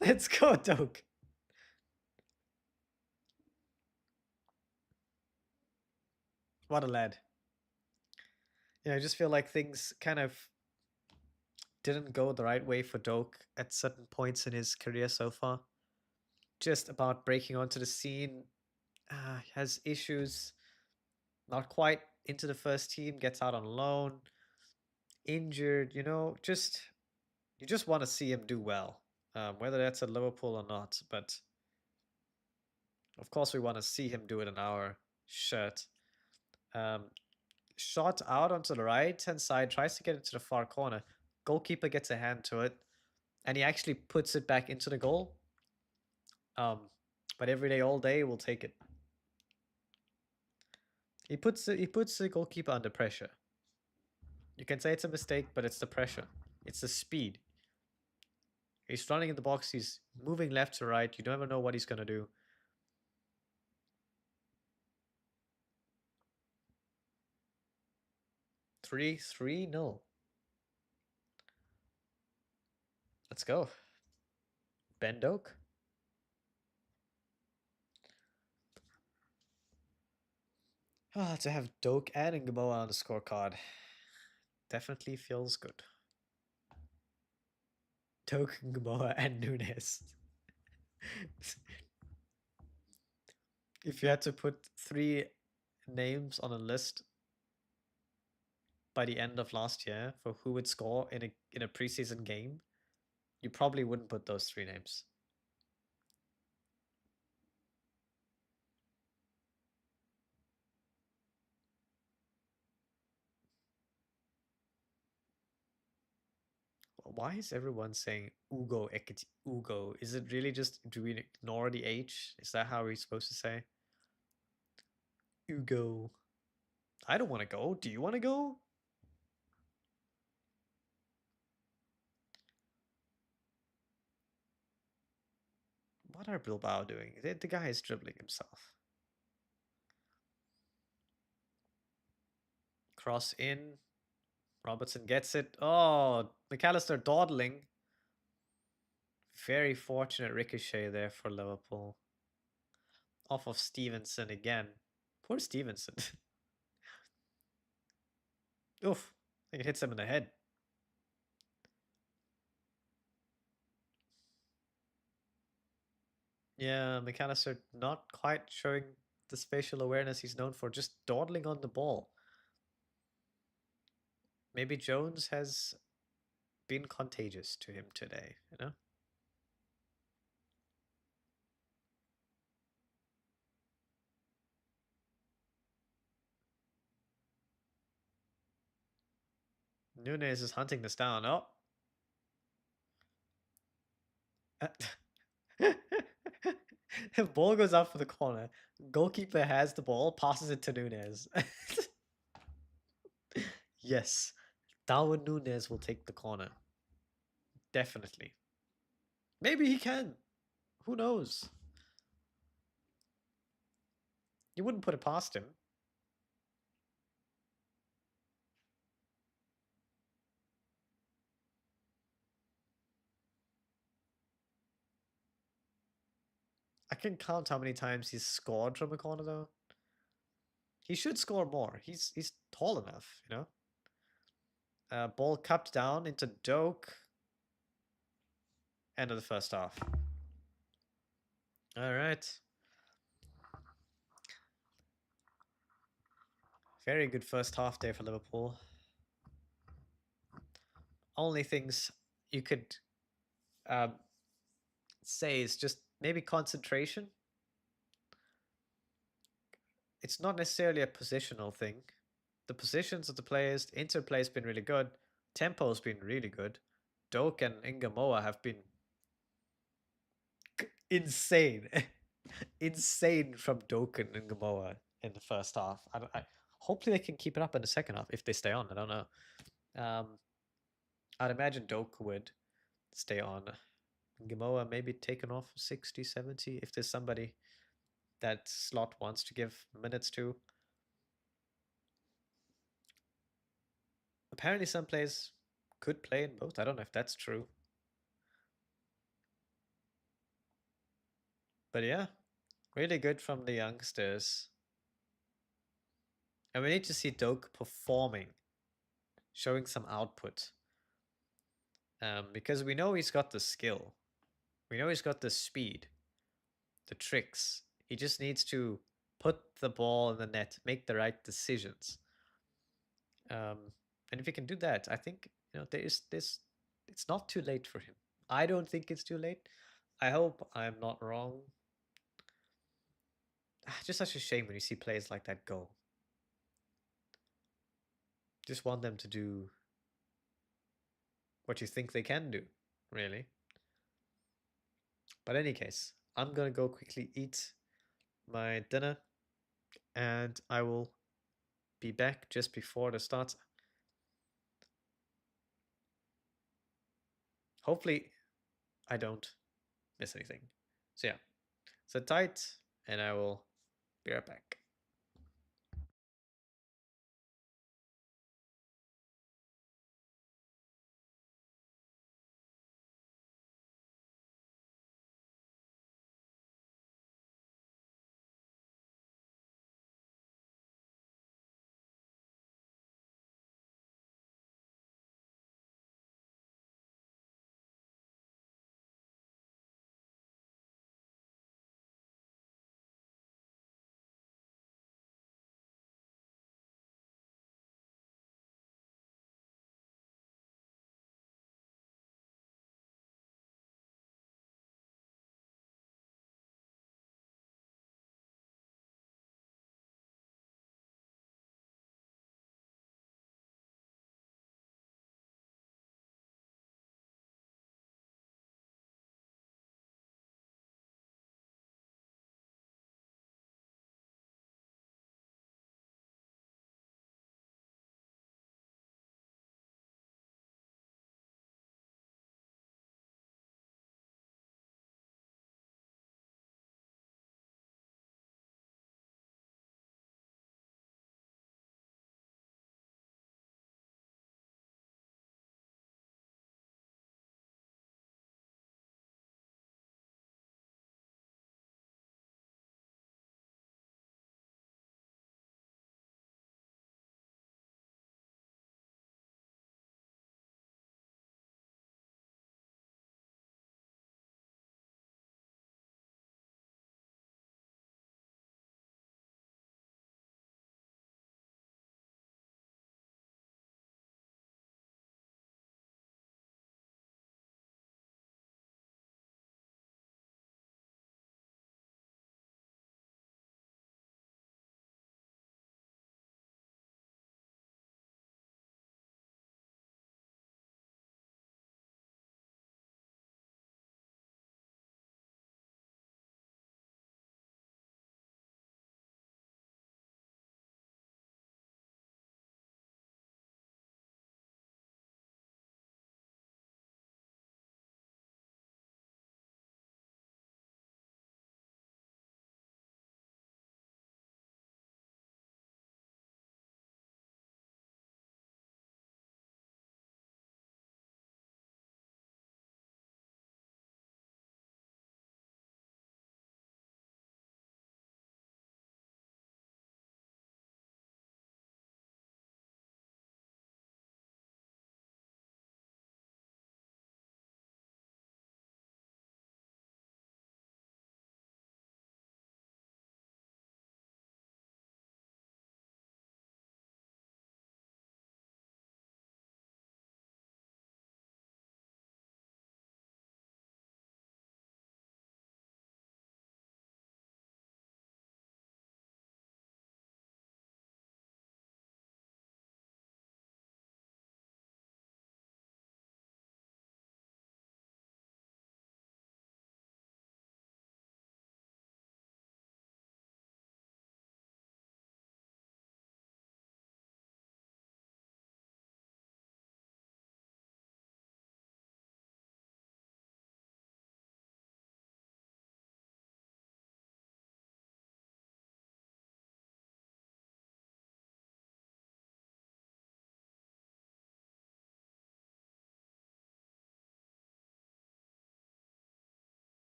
A: Let's go, Doak. What a lad. Yeah, I just feel like things kind of didn't go the right way for Doak at certain points in his career so far. just about breaking onto the scene. Has issues, not quite into the first team, gets out on loan, injured, you just want to see him do well, whether that's at Liverpool or not. But of course, we want to see him do it in our shirt. Um, Shot out onto the right hand side, tries to get it to the far corner. Goalkeeper gets a hand to it, and he actually puts it back into the goal. But every day, all day, we'll take it. He puts the goalkeeper under pressure. You can say it's a mistake, but it's the pressure. It's the speed. He's running in the box. He's moving left to right. You never know what he's going to do. Three, nil. Let's go. Ben Doak. To have Doak and Ngamoa on the scorecard definitely feels good. Doak, Ngamoa, and Nunes. If you had to put 3 names on a list by the end of last year for who would score in a preseason game, you probably wouldn't put those 3 names. Why is everyone saying Ugo Ekiti Ugo? Is it really just, do we ignore the H? Is that how we're supposed to say? Ugo. I don't want to go. Do you want to go? What are Bilbao doing? The guy is dribbling himself. Cross in. Robertson gets it. Oh, McAllister dawdling. Very fortunate ricochet there for Liverpool. Off of Stevenson again. Poor Stevenson. Oof. I think it hits him in the head. Yeah, McAllister not quite showing the spatial awareness he's known for, just dawdling on the ball. Maybe Jones has been contagious to him today, you know? Nunes is hunting this down. Oh. The ball goes out for the corner. Goalkeeper has the ball, passes it to Nunes. Yes, Darwin Nunes will take the corner. Definitely. Maybe he can. Who knows? You wouldn't put it past him. I can count how many times he's scored from a corner, though. He should score more. He's tall enough, you know? Ball cupped down into Doak. End of the first half. All right. Very good first half there for Liverpool. Only things you could say is just maybe concentration. It's not necessarily a positional thing. The positions of the players, interplay has been really good. Tempo's been really good. Doak and Ingamoa have been insane. Insane from Doak and Ingamoa in the first half. Hopefully they can keep it up in the second half if they stay on. I don't know. I'd imagine Doak would stay on. Gamoa maybe taken off 60, 70 if there's somebody that Slot wants to give minutes to. Apparently some players could play in both. I don't know if that's true. But yeah, really good from the youngsters. And we need to see Doak performing, showing some output. Because we know he's got the skill. We know he's got the speed. the tricks. He just needs to put the ball in the net, make the right decisions. And if he can do that, I think there is this. It's not too late for him. I don't think it's too late. I hope I'm not wrong. Just such a shame when you see players like that go. Just want them to do what you think they can do, really. But in any case, I'm gonna go quickly eat my dinner, and I will be back just before the start. Hopefully, I don't miss anything. So yeah, sit tight, and I will be right back.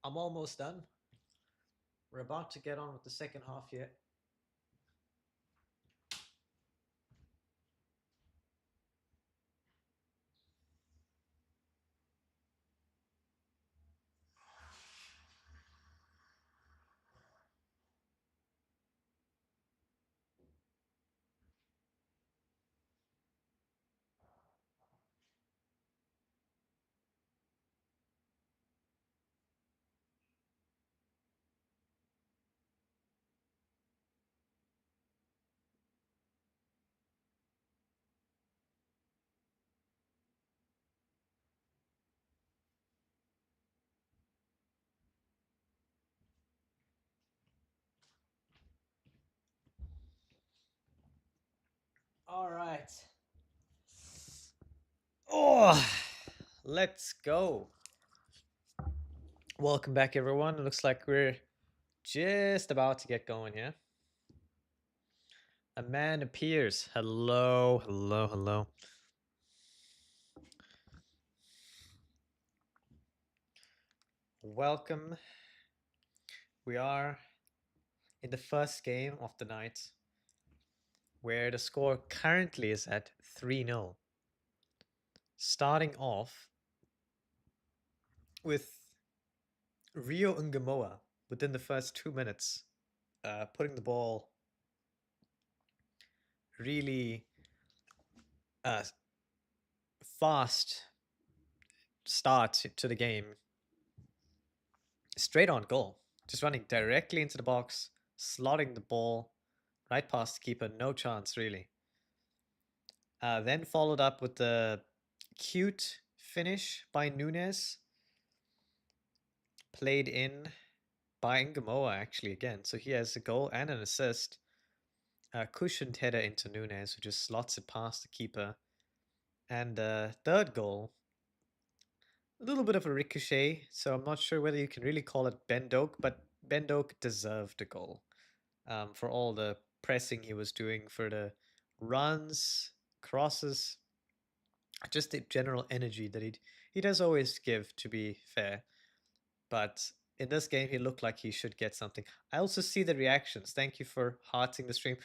A: I'm almost done. We're about to get on with the second half here. All right. Oh, let's go. Welcome back, everyone. It looks like we're just about to get going, yeah? A man appears. Hello, hello, hello. Welcome. We are in the first game of the night, where the score currently is at 3-0. Starting off with Rio Ungamoa within the first 2 minutes, putting the ball really fast start to the game. Straight on goal. Just running directly into the box, slotting the ball right past the keeper. No chance, really. Then followed up with the cute finish by Nunes. Played in by Ngamoa, actually, again. So he has a goal and an assist. Cushioned header into Nunes, who just slots it past the keeper. And third goal, a little bit of a ricochet, so I'm not sure whether you can really call it Bendoke, but Bendoke deserved a goal for all the pressing he was doing, for the runs, crosses, just the general energy that he does always give, to be fair. But in this game, he looked like he should get something. I also see the reactions. Thank you for hearting the stream.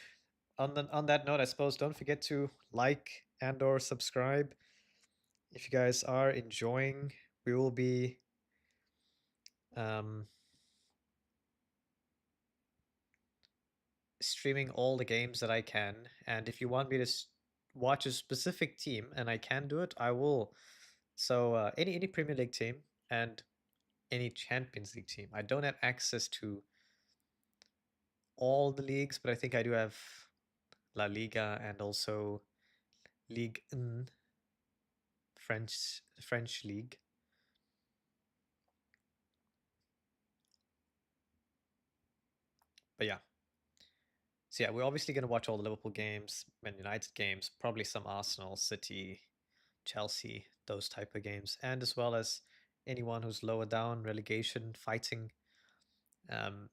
A: On that note, I suppose don't forget to like and or subscribe if you guys are enjoying. We will be um, streaming all the games that I can, and if you want me to watch a specific team, and I can do it, I will. So any Premier League team and any Champions League team. I don't have access to all the leagues, but I think I do have La Liga and also Ligue 1, French league. But yeah. So yeah, we're obviously going to watch all the Liverpool games, Man United games, probably some Arsenal, City, Chelsea, those type of games, and as well as anyone who's lower down, relegation, fighting. Um,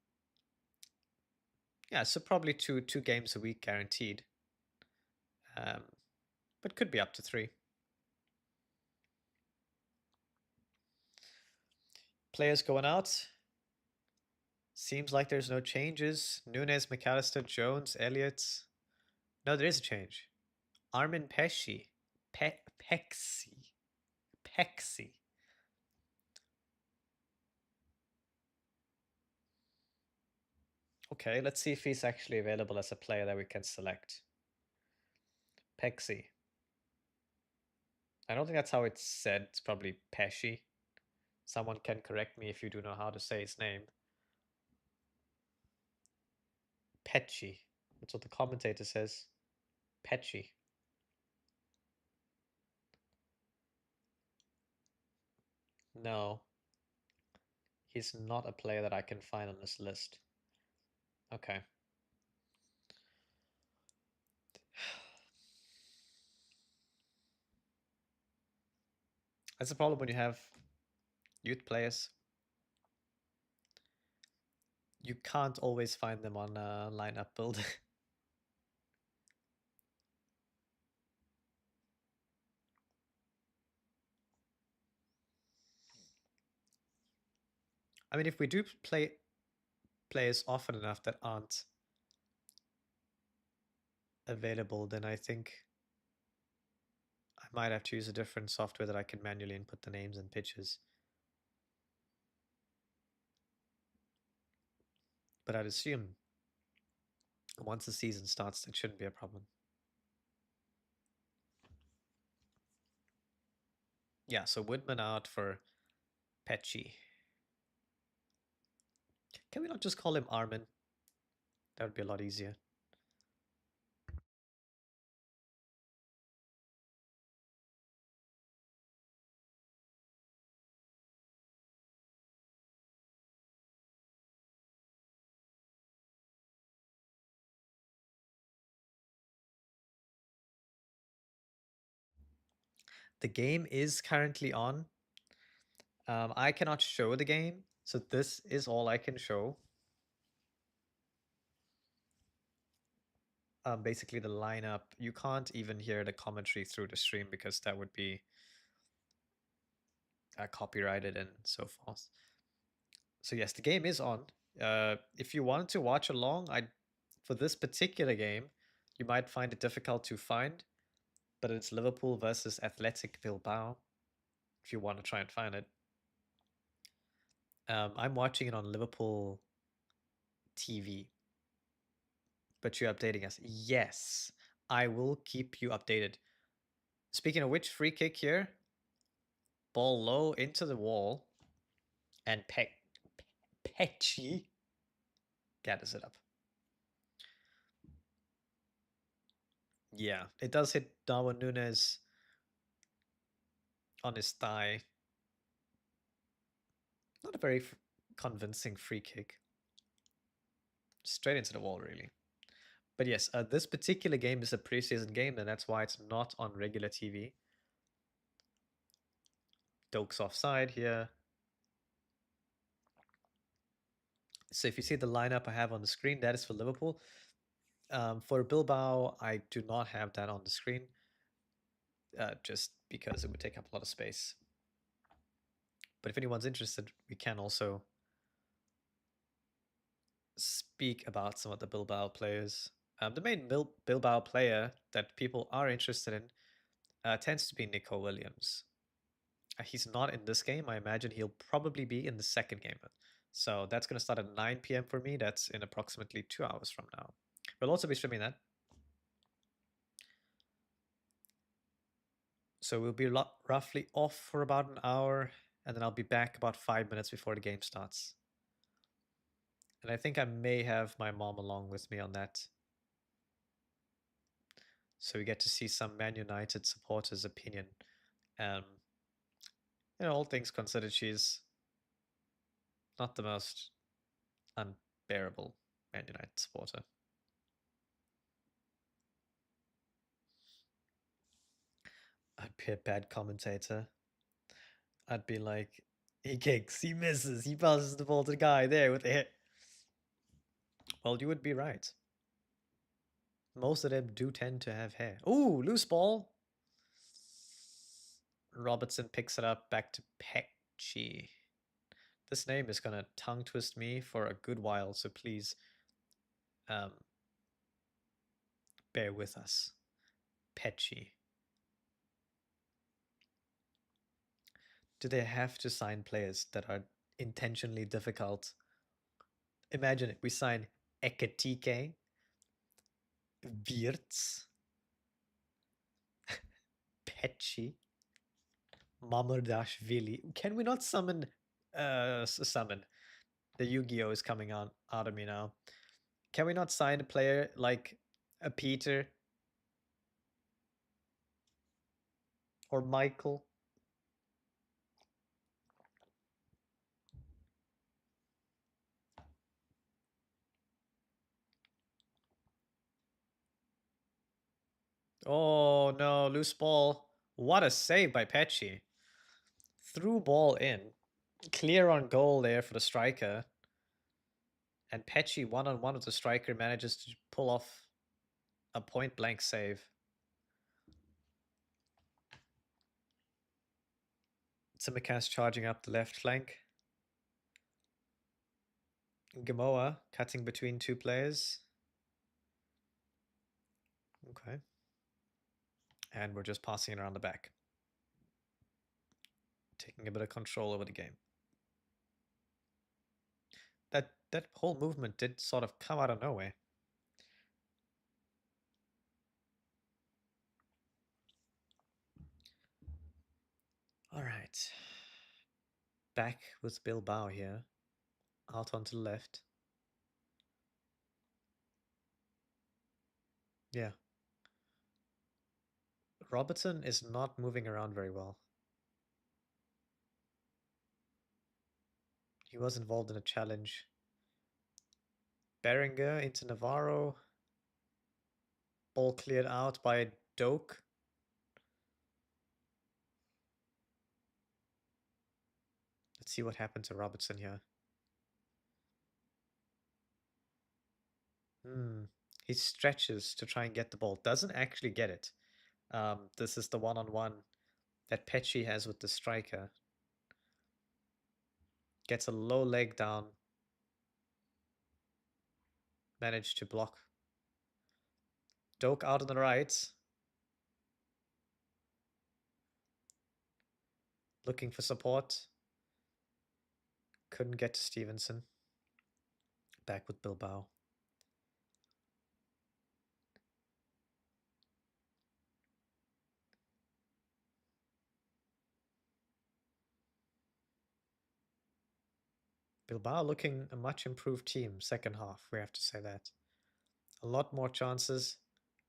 A: yeah, so probably two games a week guaranteed, but could be up to 3. Players going out. Seems like there's no changes. Nunes, McAllister, Jones, Elliott. No, there is a change. Armin Pesci. Pexi. Pexi. Okay, let's see if he's actually available as a player that we can select. Pexi. I don't think that's how it's said. It's probably Pesci. Someone can correct me if you do know how to say his name. Pecci. That's what the commentator says. Pecci. No. He's not a player that I can find on this list. Okay. That's the problem when you have youth players. You can't always find them on a lineup build. I mean, if we do play players often enough that aren't available, then I think I might have to use a different software that I can manually input the names and pitches. But I'd assume once the season starts, that shouldn't be a problem. Yeah, so Woodman out for Petchy. Can we not just call him Armin? That would be a lot easier. The game is currently on. I cannot show the game, so this is all I can show. Basically, the lineup. You can't even hear the commentary through the stream because that would be copyrighted and so forth. So yes, the game is on. If you wanted to watch along, for this particular game, you might find it difficult to find, but it's Liverpool versus Athletic Bilbao. If you want to try and find it, I'm watching it on Liverpool TV. But you're updating us. Yes, I will keep you updated. Speaking of which, free kick here. Ball low into the wall. And Pecci gathers it up. Yeah, it does hit Darwin Núñez on his thigh. Not a very convincing free kick. Straight into the wall, really. But yes, this particular game is a preseason game, and that's why it's not on regular TV. Doak's offside here. So if you see the lineup I have on the screen, that is for Liverpool. For Bilbao, I do not have that on the screen, just because it would take up a lot of space. But if anyone's interested, we can also speak about some of the Bilbao players. The main Bilbao player that people are interested in tends to be Nico Williams. He's not in this game. I imagine he'll probably be in the second game. So that's going to start at 9 p.m. for me. That's in approximately 2 hours from now. We'll also be streaming that. So we'll be roughly off for about an hour, and then I'll be back about 5 minutes before the game starts. And I think I may have my mom along with me on that. So we get to see some Man United supporters' opinion. All things considered, she's not the most unbearable Man United supporter. I'd be a bad commentator. I'd be like, he kicks, he misses, he passes the ball to the guy there with the hit. Well, you would be right. Most of them do tend to have hair. Ooh, loose ball. Robertson picks it up back to Pecci. This name is gonna tongue twist me for a good while, so please bear with us. Pecci. Do they have to sign players that are intentionally difficult? Imagine it. We sign Ekatike, Wirtz, Pecci, Mamardashvili. Can we not summon? Summon. The Yu-Gi-Oh is coming out of me now. Can we not sign a player like a Peter or Michael? Oh no, loose ball. What a save by Pecci. Threw ball in. Clear on goal there for the striker. And Pecci one-on-one with the striker manages to pull off a point-blank save. Tsimikas charging up the left flank. Gamoa cutting between two players. Okay. And we're just passing it around the back. Taking a bit of control over the game. That whole movement did sort of come out of nowhere. All right. Back with Bilbao here. Out onto the left. Yeah. Robertson is not moving around very well. He was involved in a challenge. Berenger into Navarro. Ball cleared out by Doak. Let's see what happened to Robertson here. He stretches to try and get the ball. Doesn't actually get it. This is the one-on-one that Pesci has with the striker. Gets a low leg down. Managed to block. Doak out on the right. Looking for support. Couldn't get to Stevenson. Back with Bilbao. Bilbao looking a much improved team second half, we have to say that. A lot more chances.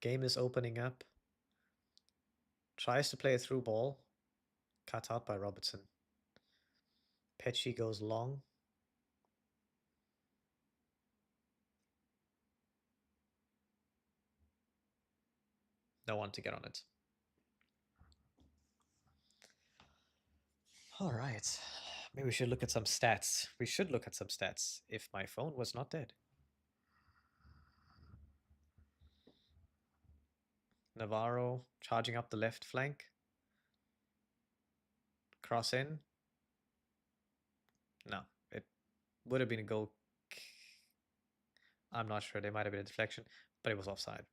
A: Game is opening up. Tries to play a through ball. Cut out by Robertson. Pesci goes long. No one to get on it. All right. Maybe we should look at some stats. We should look at some stats if my phone was not dead. Navarro charging up the left flank. Cross in. No, it would have been a goal. I'm not sure. There might have been a deflection, but it was offside.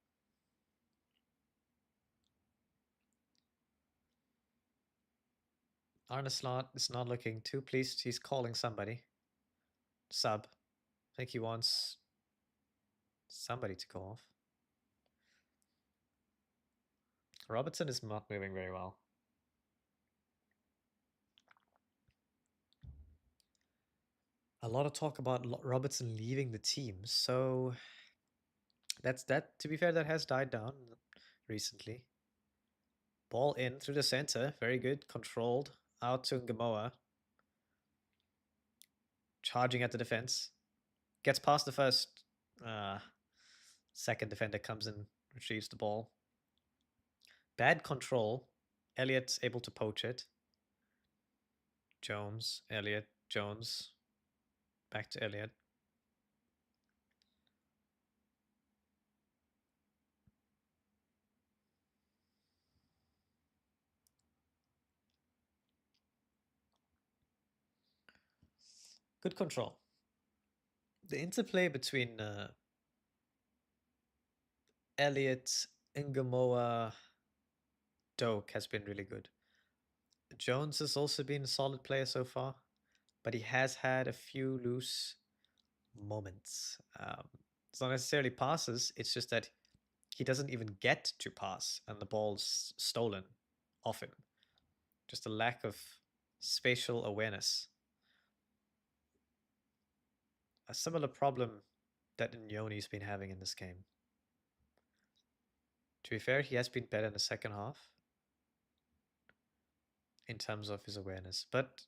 A: Arne Slot is not looking too pleased. He's calling somebody. Sub. I think he wants somebody to go off. Robertson is not moving very well. A lot of talk about Robertson leaving the team, so that. To be fair, that has died down recently. Ball in through the center, very good, controlled out to Gamoa. Charging at the defense, gets past the first. Second defender comes in, retrieves the ball. Bad control. Elliott able to poach it. Jones, Elliott, Jones. Back to Elliott. Good control. The interplay between Elliott, Ngamoa, Doak has been really good. Jones has also been a solid player so far, but he has had a few loose moments. It's not necessarily passes, it's just that he doesn't even get to pass and the ball's stolen off him. Just a lack of spatial awareness. A similar problem that Nyoni's been having in this game. To be fair, he has been better in the second half in terms of his awareness, but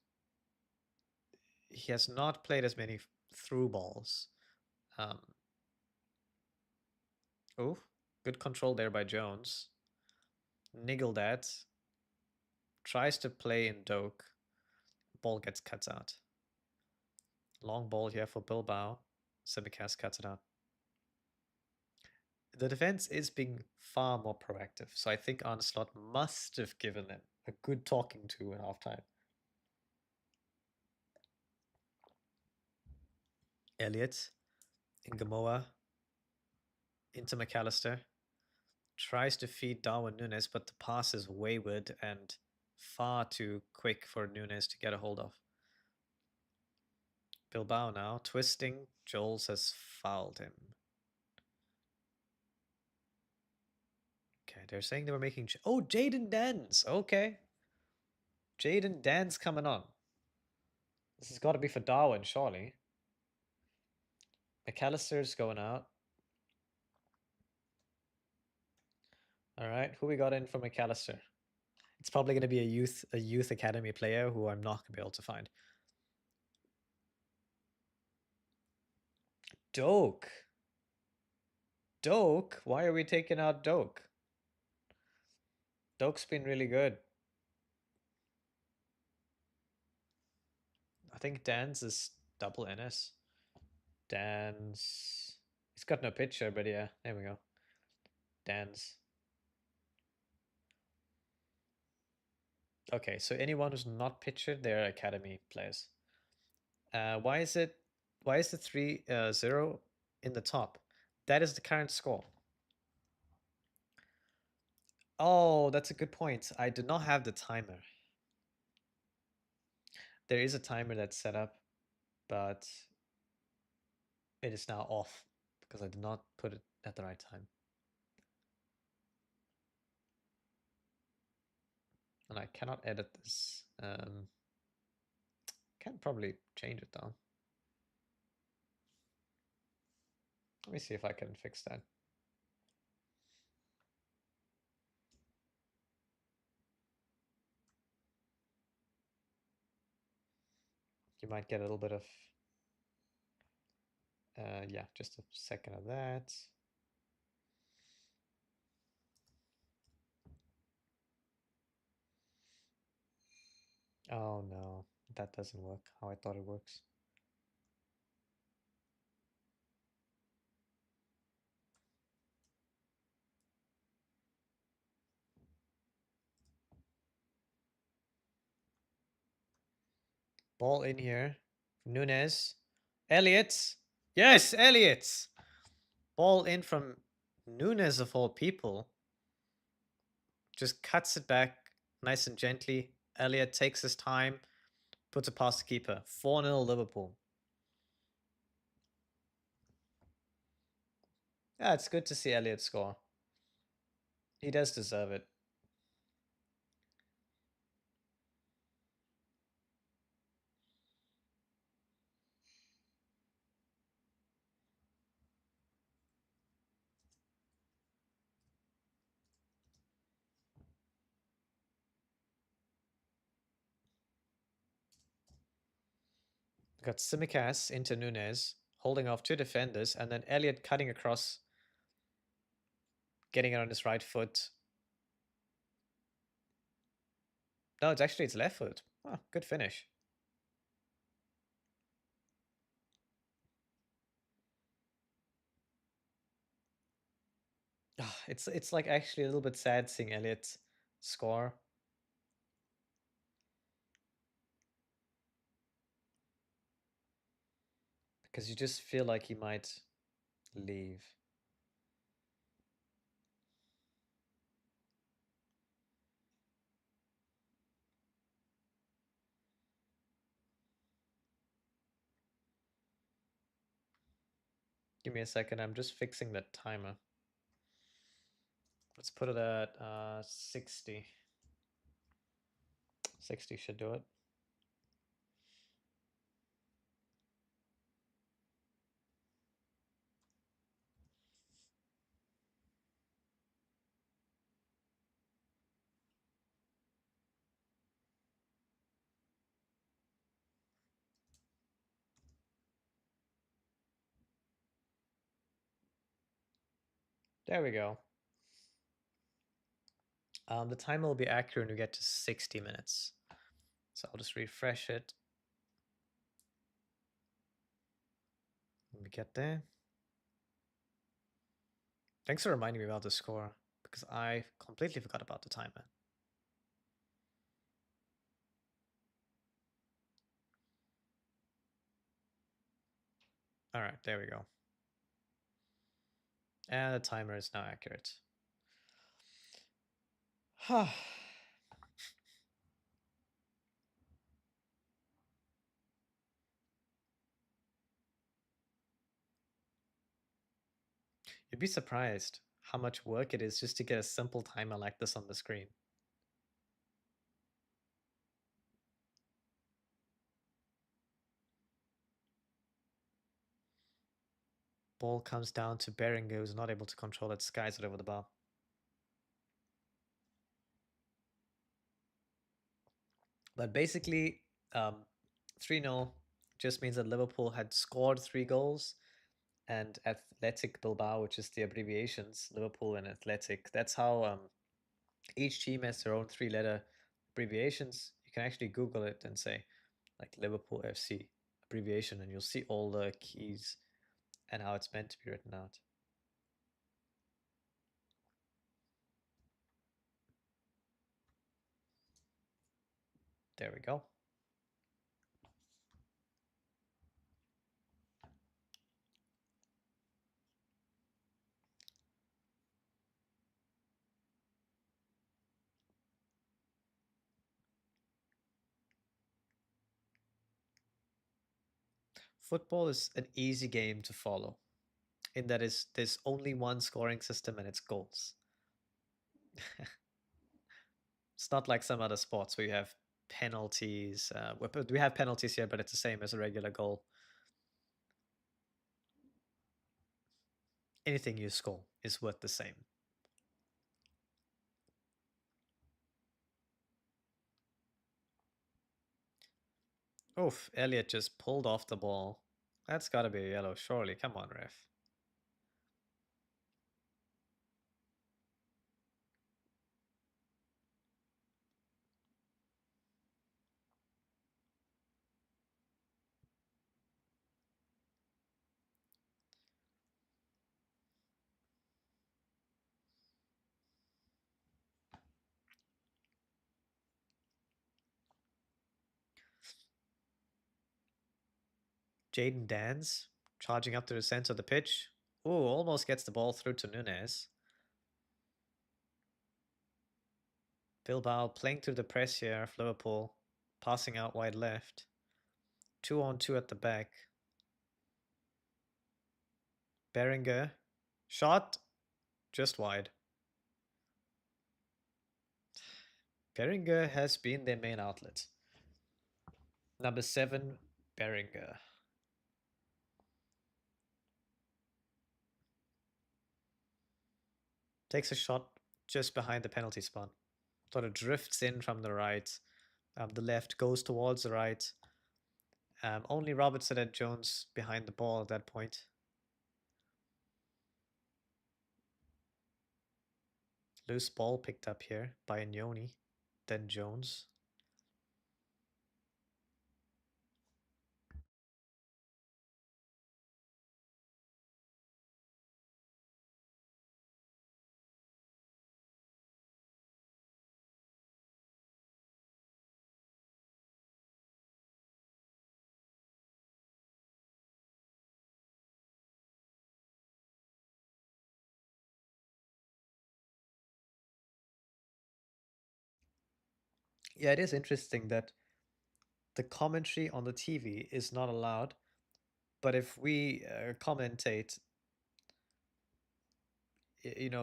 A: he has not played as many through balls. Oh, good control there by Jones. Niggled at. Tries to play in Doak. Ball gets cut out. Long ball here for Bilbao. Simicast cuts it out. The defense is being far more proactive, so I think Arne Slot must have given them a good talking to at halftime. Elliott in Gamoa into McAllister. Tries to feed Darwin Nunes, but the pass is wayward and far too quick for Nunes to get a hold of. Bilbao now twisting. Joels has fouled him. Okay, they're saying they were making. Oh, Jaden Dance. Okay. Jaden Dance coming on. This has got to be for Darwin, surely. McAllister's going out. All right, who we got in for McAllister? It's probably going to be a youth academy player who I'm not going to be able to find. Doak. Doak? Why are we taking out Doak? Doak's been really good. I think Dan's is double NS. Dan's. He's got no picture, but yeah, there we go. Dan's. Okay, so anyone who's not pictured, they're academy players. Why is the 3-0 in the top? That is the current score. Oh, that's a good point. I do not have the timer. There is a timer that's set up, but it is now off because I did not put it at the right time. And I cannot edit this. Can probably change it though. Let me see if I can fix that. You might get a little bit of, yeah, just a second of that. Oh no, that doesn't work how I thought it works. Ball in here. Nunes. Elliott. Yes, Elliott. Ball in from Nunes of all people. Just cuts it back nice and gently. Elliott takes his time, puts it past the keeper. 4-0 Liverpool. Yeah, it's good to see Elliott score. He does deserve it. We got Simicas into Nunes, holding off two defenders, and then Elliott cutting across, getting it on his right foot. No, it's left foot. Oh, good finish. It's like actually a little bit sad seeing Elliott score. Because you just feel like he might leave. Give me a second, I'm just fixing the timer. Let's put it at 60. 60 should do it. There we go. The timer will be accurate when we get to 60 minutes. So I'll just refresh it. When we get there. Thanks for reminding me about the score, because I completely forgot about the timer. All right, there we go. And the timer is now accurate. You'd be surprised how much work it is just to get a simple timer like this on the screen. Ball comes down to Beringer, who's not able to control it, skies it over the bar. But basically, 3-0 just means that Liverpool had scored 3 goals, and Athletic Bilbao, which is the abbreviations, Liverpool and Athletic, that's how each team has their own 3-letter abbreviations. You can actually Google it and say, like Liverpool FC abbreviation, and you'll see all the keys and how it's meant to be written out. There we go. Football is an easy game to follow in that there's only one scoring system and it's goals. It's not like some other sports where you have penalties. We have penalties here, but it's the same as a regular goal. Anything you score is worth the same. Oof, Elliot just pulled off the ball. That's gotta be a yellow, surely. Come on, ref. Jaden Dans charging up to the center of the pitch. Ooh, almost gets the ball through to Nunes. Bilbao playing through the press here of Liverpool, passing out wide left. 2-on-2 at the back. Beringer. Shot. Just wide. Beringer has been their main outlet. Number 7, Beringer. Takes a shot just behind the penalty spot. Sort of drifts in from the right. The left goes towards the right. Only Robertson and Jones behind the ball at that point. Loose ball picked up here by Ignoni. Then Jones. Yeah, it is interesting that the commentary on the TV is not allowed, but if we commentate,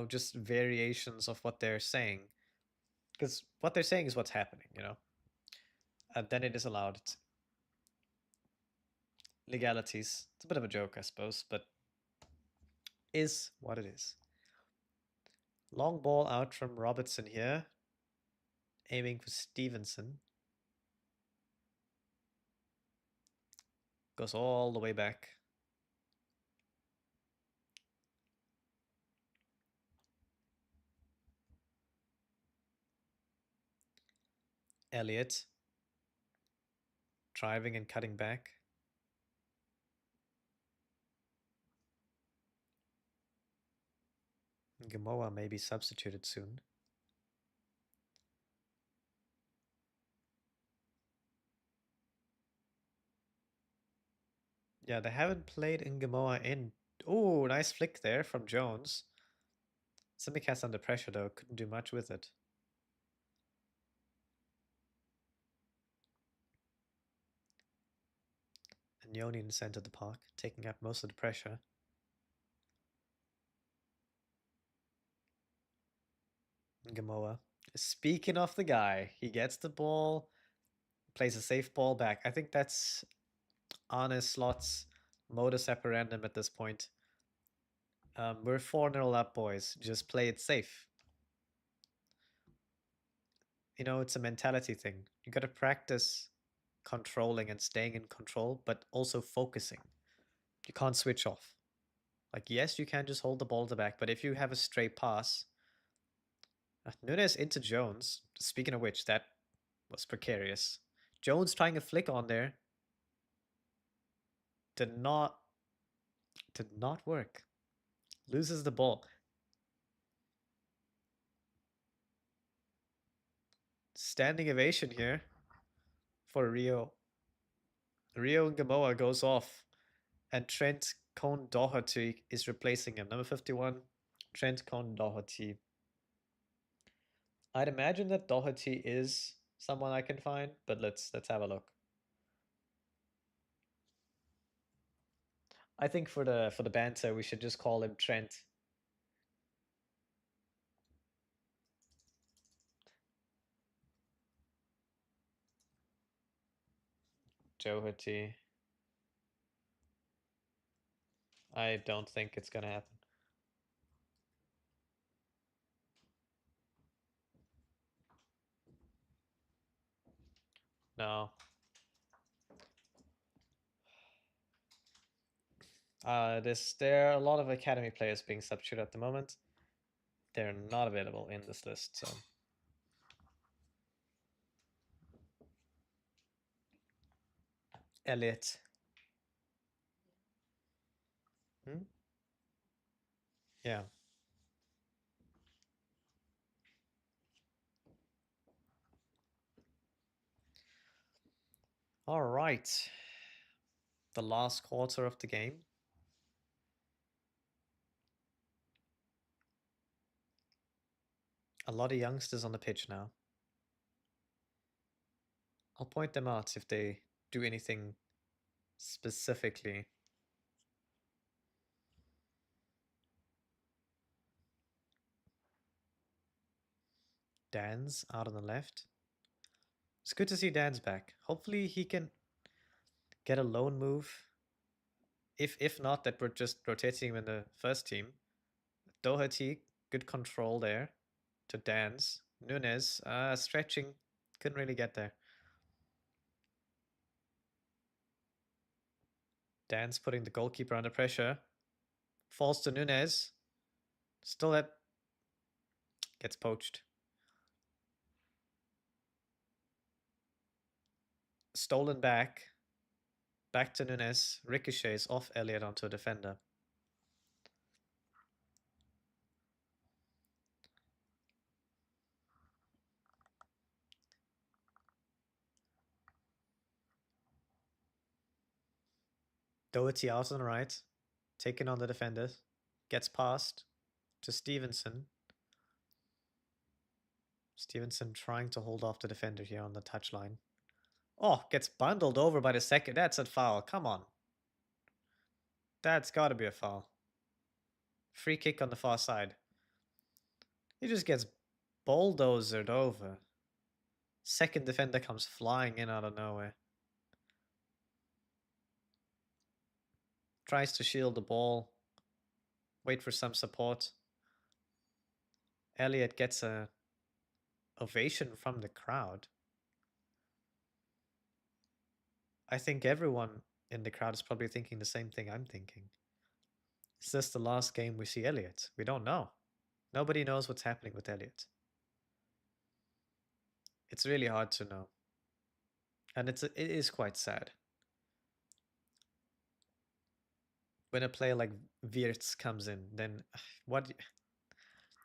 A: just variations of what they're saying, because what they're saying is what's happening, then it is allowed. It's legalities. It's a bit of a joke, I suppose, but is what it is. Long ball out from Robertson here, aiming for Stevenson. Goes all the way back. Elliot driving and cutting back. Gamoa may be substituted soon. Yeah, they haven't played Ngamoa in. Oh, nice flick there from Jones. Simicast under pressure though, couldn't do much with it. And Yoni in the center of the park, taking up most of the pressure. Ngamoa. Speaking of the guy, he gets the ball, plays a safe ball back. I think that's Arne Slot's modus operandum at this point. We're 4-0 up, boys. Just play it safe. You know, it's a mentality thing. You got to practice controlling and staying in control, but also focusing. You can't switch off. Like, yes, you can just hold the ball at the back, but if you have a straight pass, Nunes into Jones. Speaking of which, that was precarious. Jones trying a flick on there. Did not work. Loses the ball. Standing ovation here for Rio. Rio Ngamoa goes off, and Trent Cone Doherty is replacing him. Number 51, Trent Cone Doherty. I'd imagine that Doherty is someone I can find, but let's have a look. I think for the banter, we should just call him Trent. Doherty. I don't think it's gonna happen. No. There are a lot of academy players being substituted at the moment. They're not available in this list, so. Elliot. Hmm? Yeah. All right. The last quarter of the game. A lot of youngsters on the pitch now. I'll point them out if they do anything specifically. Dan's out on the left. It's good to see Dan's back. Hopefully he can get a loan move. If not, that we're just rotating him in the first team. Doherty, good control there to Dan's. Nunes, stretching, couldn't really get there. Dan's putting the goalkeeper under pressure. Falls to Nunes. Still that gets poached. Stolen back. Back to Nunes. Ricochets off Elliot onto a defender. Doherty out on the right. Taking on the defenders. Gets past to Stevenson. Stevenson trying to hold off the defender here on the touchline. Oh, gets bundled over by the second. That's a foul. Come on. That's got to be a foul. Free kick on the far side. He just gets bulldozered over. Second defender comes flying in out of nowhere. Tries to shield the ball. Wait for some support. Elliot gets a ovation from the crowd. I think everyone in the crowd is probably thinking the same thing I'm thinking. Is this the last game we see Elliot? We don't know. Nobody knows what's happening with Elliot. It's really hard to know. And it is quite sad. When a player like Wirtz comes in, then what?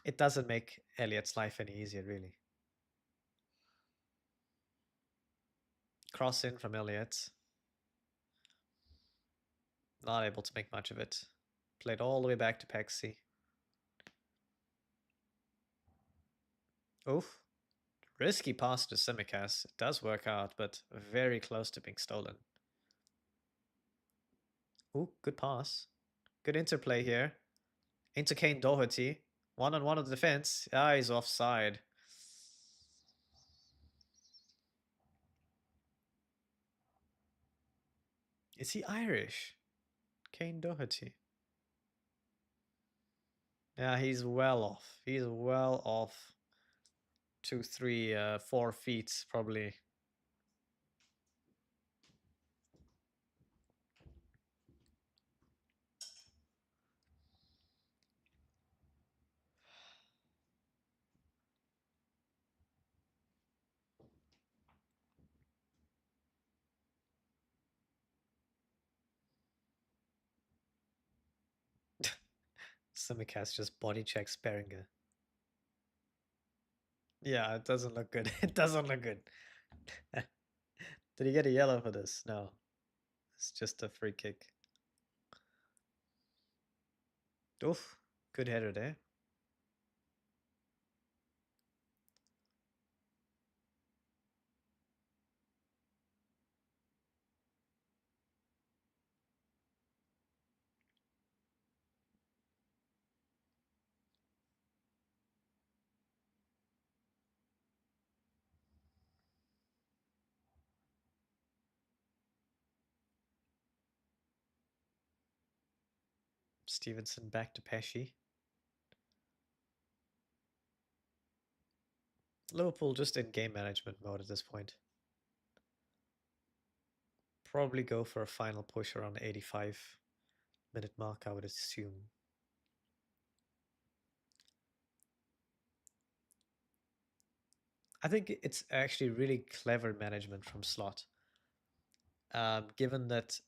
A: It doesn't make Elliot's life any easier, really. Cross in from Elliot. Not able to make much of it. Played all the way back to Pexi. Oof. Risky pass to Simicast. It does work out, but very close to being stolen. Ooh, good pass. Good interplay here. Into Kane Doherty. One-on-one on the defense. Ah, he's offside. Is he Irish? Kane Doherty. Yeah, he's well off. He's well off. 2, 3, 4 feet, probably. Simicast just body checks Beringer. Yeah, it doesn't look good. It doesn't look good. Did he get a yellow for this? No. It's just a free kick. Oof. Good header there. Stevenson back to Pesci. Liverpool just in game management mode at this point. Probably go for a final push around the 85-minute mark, I would assume. I think it's actually really clever management from Slot. Given that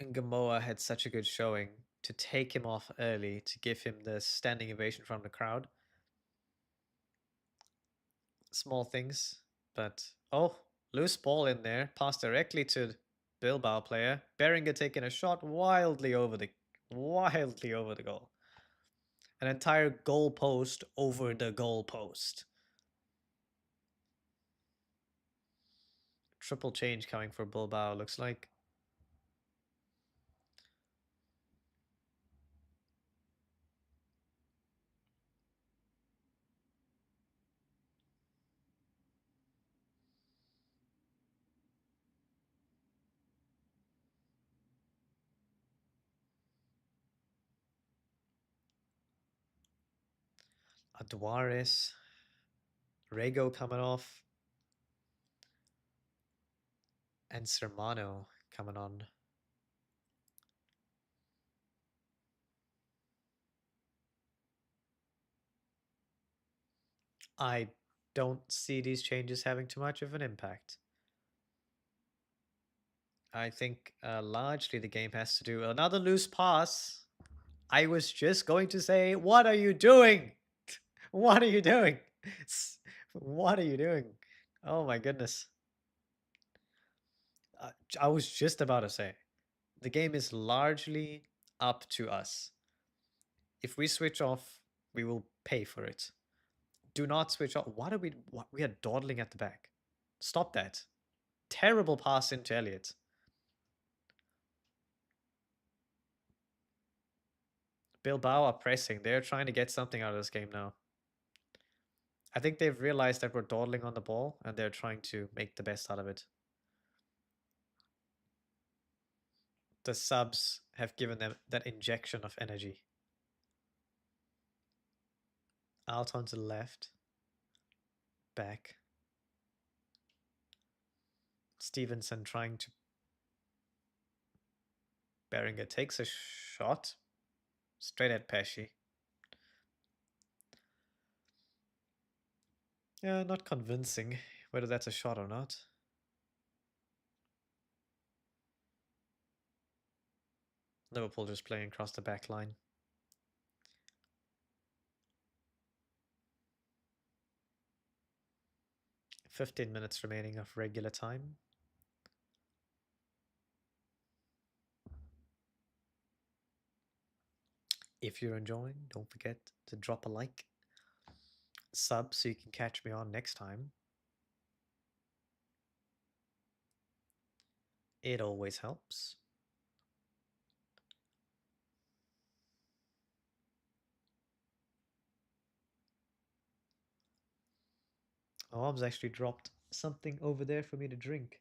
A: Ngamoa had such a good showing, to take him off early, to give him the standing ovation from the crowd. Small things, but oh, loose ball in there, passed directly to Bilbao player. Beringer taking a shot wildly over the goal. An entire goal post over the goal post. Triple change coming for Bilbao, looks like. Aduares. Rego coming off. And Sermano coming on. I don't see these changes having too much of an impact. I think largely the game has to do another loose pass. I was just going to say, what are you doing? What are you doing? What are you doing? Oh my goodness. I was just about to say, the game is largely up to us. If we switch off, we will pay for it. Do not switch off. We are dawdling at the back. Stop that. Terrible pass into Elliott. Bilbao are pressing. They're trying to get something out of this game now. I think they've realized that we're dawdling on the ball and they're trying to make the best out of it. The subs have given them that injection of energy. Out onto the left. Back. Stevenson trying to... Beringer takes a shot. Straight at Pesci. Yeah, not convincing whether that's a shot or not. Liverpool just playing across the back line. .15 minutes remaining of regular time. if you're enjoying, don't forget to drop a like, sub so you can catch me on next time. It always helps. My mom's actually dropped something over there for me to drink.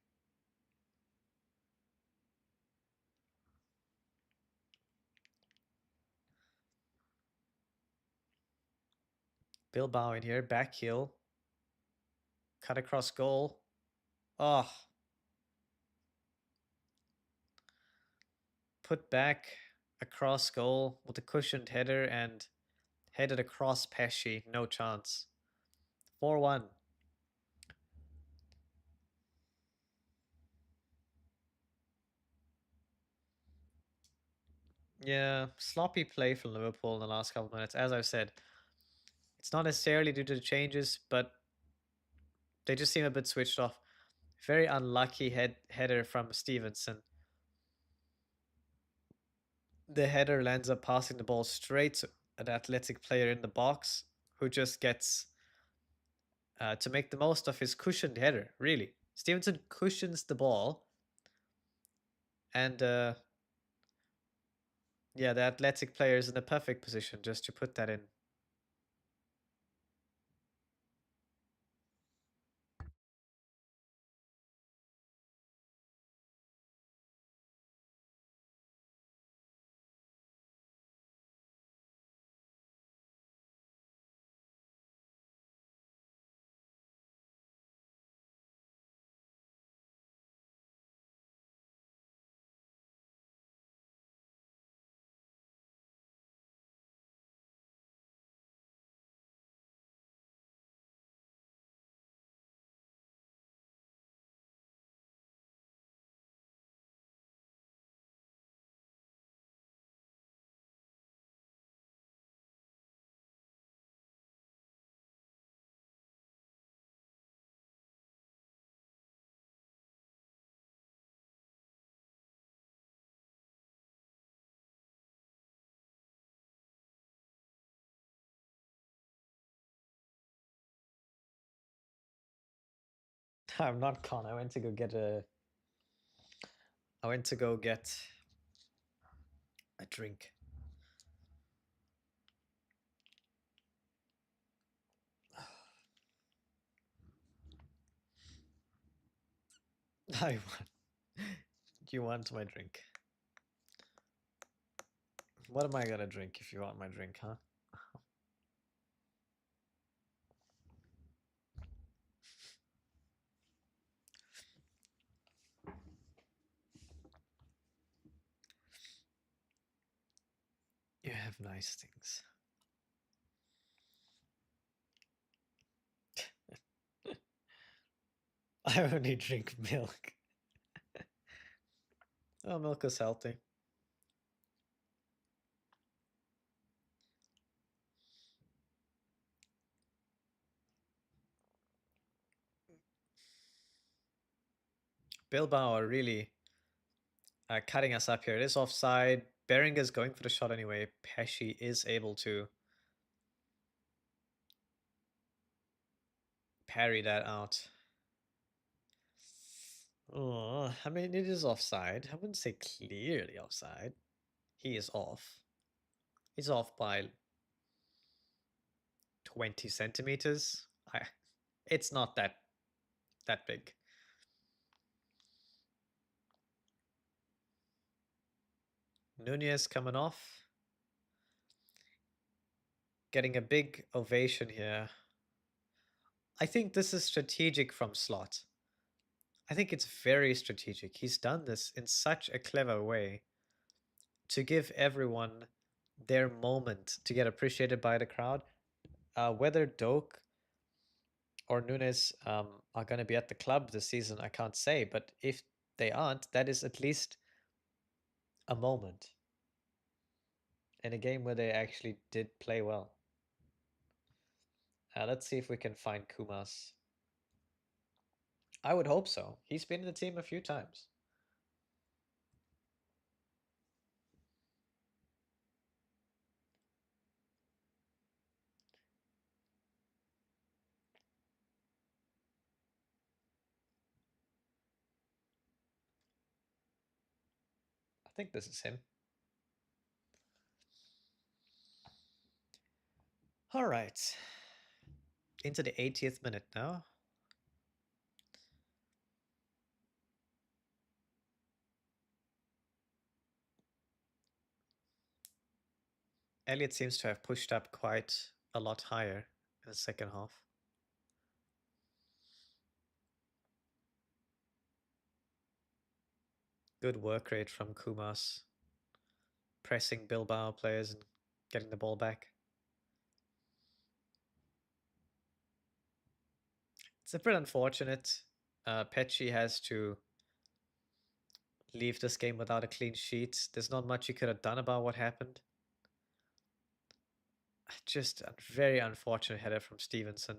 A: Bilbao in here, back heel. Cut across goal. Oh. Put back across goal with a cushioned header and headed across Pesci. No chance. 4-1. Yeah, sloppy play from Liverpool in the last couple of minutes. As I've said, it's not necessarily due to the changes, but they just seem a bit switched off. Very unlucky header from Stevenson. The header lands up passing the ball straight to an Athletic player in the box who just gets to make the most of his cushioned header, really. Stevenson cushions the ball and yeah, the Athletic player is in the perfect position just to put that in. I'm not con. I went to go get a. I went to go get a drink. I want. You want my drink? What am I gonna drink if you want my drink, huh? You have nice things. I only drink milk. Oh, milk is healthy. Bilbao are really cutting us up here. It is offside. Berenger's going for the shot anyway. Pesci is able to parry that out. Oh, I mean, it is offside. I wouldn't say clearly offside. He is off. He's off by 20 centimeters. It's not that big. Nunez coming off. Getting a big ovation here. I think this is strategic from Slot. I think it's very strategic. He's done this in such a clever way to give everyone their moment to get appreciated by the crowd. Whether Doak or Nunes are going to be at the club this season, I can't say. But if they aren't, that is at least a moment in a game where they actually did play well. Let's see if we can find Kumas. I would hope so. He's been in the team a few times. think this is him. All right. Into the 80th minute now. Elliot seems to have pushed up quite a lot higher in the second half. Good work rate from Kumas. Pressing Bilbao players and getting the ball back. It's a bit unfortunate. Pecci has to leave this game without a clean sheet. There's not much you could have done about what happened. Just a very unfortunate header from Stevenson.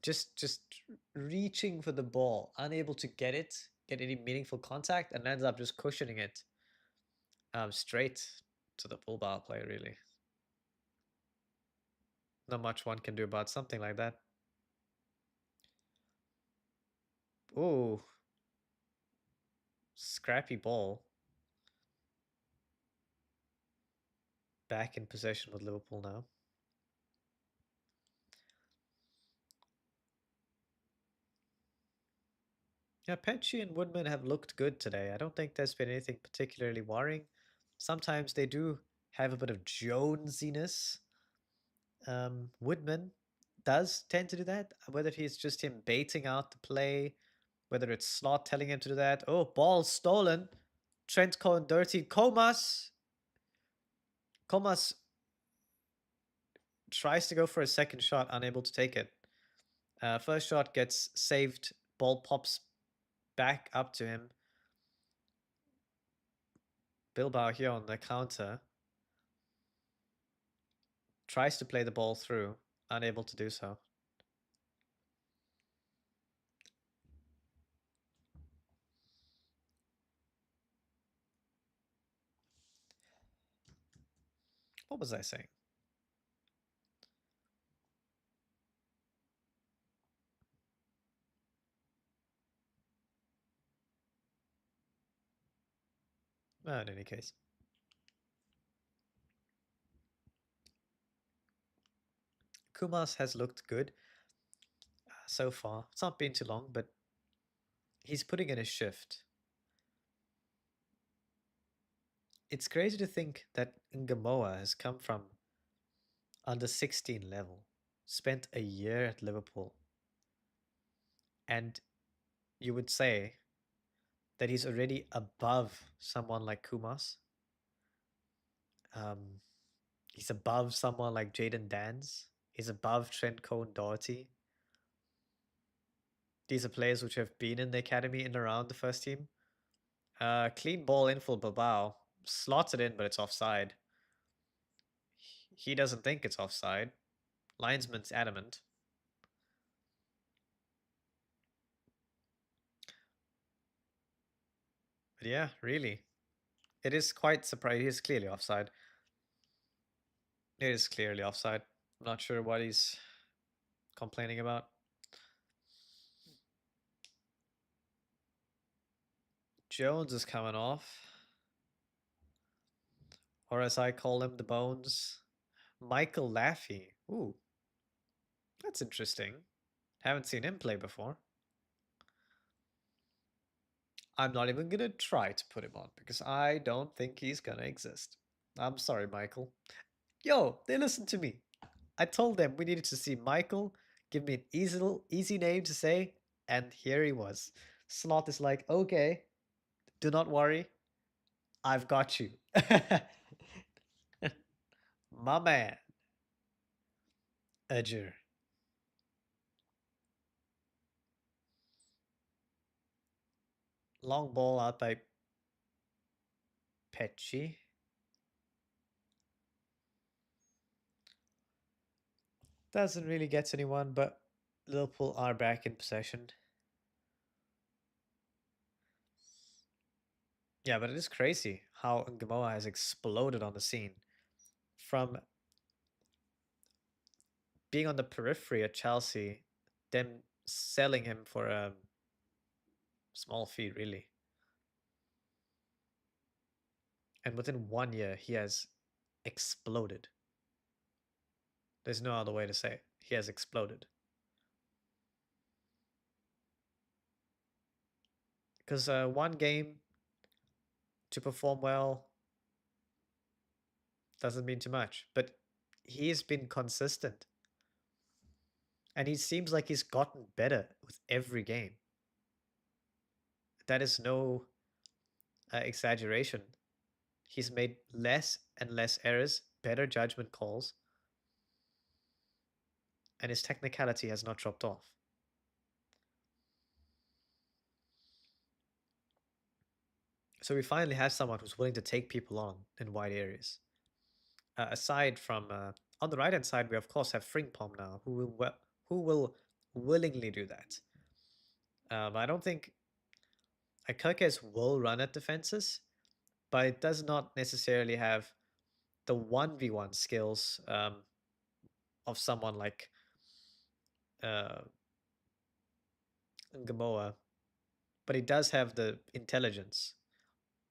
A: Just reaching for the ball, unable to get any meaningful contact, and ends up just cushioning it straight to the Bilbao player, really. Not much one can do about something like that. Ooh. Scrappy ball. Back in possession with Liverpool now. Yeah, Penchi and Woodman have looked good today. I don't think there's been anything particularly worrying. Sometimes they do have a bit of Jonesiness. Woodman does tend to do that, whether he's just him baiting out the play, whether it's Slot telling him to do that. Oh, ball stolen. Trent Cohen dirty. Comas tries to go for a second shot, unable to take it. First shot gets saved. Ball pops back up to him. Bilbao here on the counter. Tries to play the ball through. Unable to do so. What was I saying? Well, in any case. Kumas has looked good so far. It's not been too long, but he's putting in a shift. It's crazy to think that Ngamoa has come from under 16 level, spent a year at Liverpool, and you would say that he's already above someone like Kumas. He's above someone like Jaden Dans. He's above Trent Cohen-Doherty. These are players which have been in the academy and around the first team. Clean ball in for Bilbao. Slots it in, but it's offside. He doesn't think it's offside. Linesman's adamant. But yeah, really. It is quite surprising. It is clearly offside. It is clearly offside. I'm not sure what he's complaining about. Jones is coming off. Or as I call him, the Bones. Michael Laffey. Ooh. That's interesting. Haven't seen him play before. I'm not even going to try to put him on because I don't think he's going to exist. I'm sorry, Michael. Yo, they listened to me. I told them we needed to see Michael, give me an easy name to say, and here he was. Slot is like, okay, do not worry, I've got you. My man. Edger. Long ball out by Pecci. Doesn't really get anyone, but Liverpool are back in possession. Yeah, but it is crazy how Ngamoa has exploded on the scene. From being on the periphery at Chelsea, them selling him for a small fee, really. And within 1 year, he has exploded. There's no other way to say it. He has exploded. Because one game to perform well doesn't mean too much. But he's been consistent. And he seems like he's gotten better with every game. That is no exaggeration. He's made less and less errors, better judgment calls, and his technicality has not dropped off. So we finally have someone who's willing to take people on in wide areas. Aside from on the right hand side, we of course have Frimpong now, who will willingly do that. I don't think Akirkes will run at defenses, but it does not necessarily have the 1v1 skills of someone like uh, Gamoa, but he does have the intelligence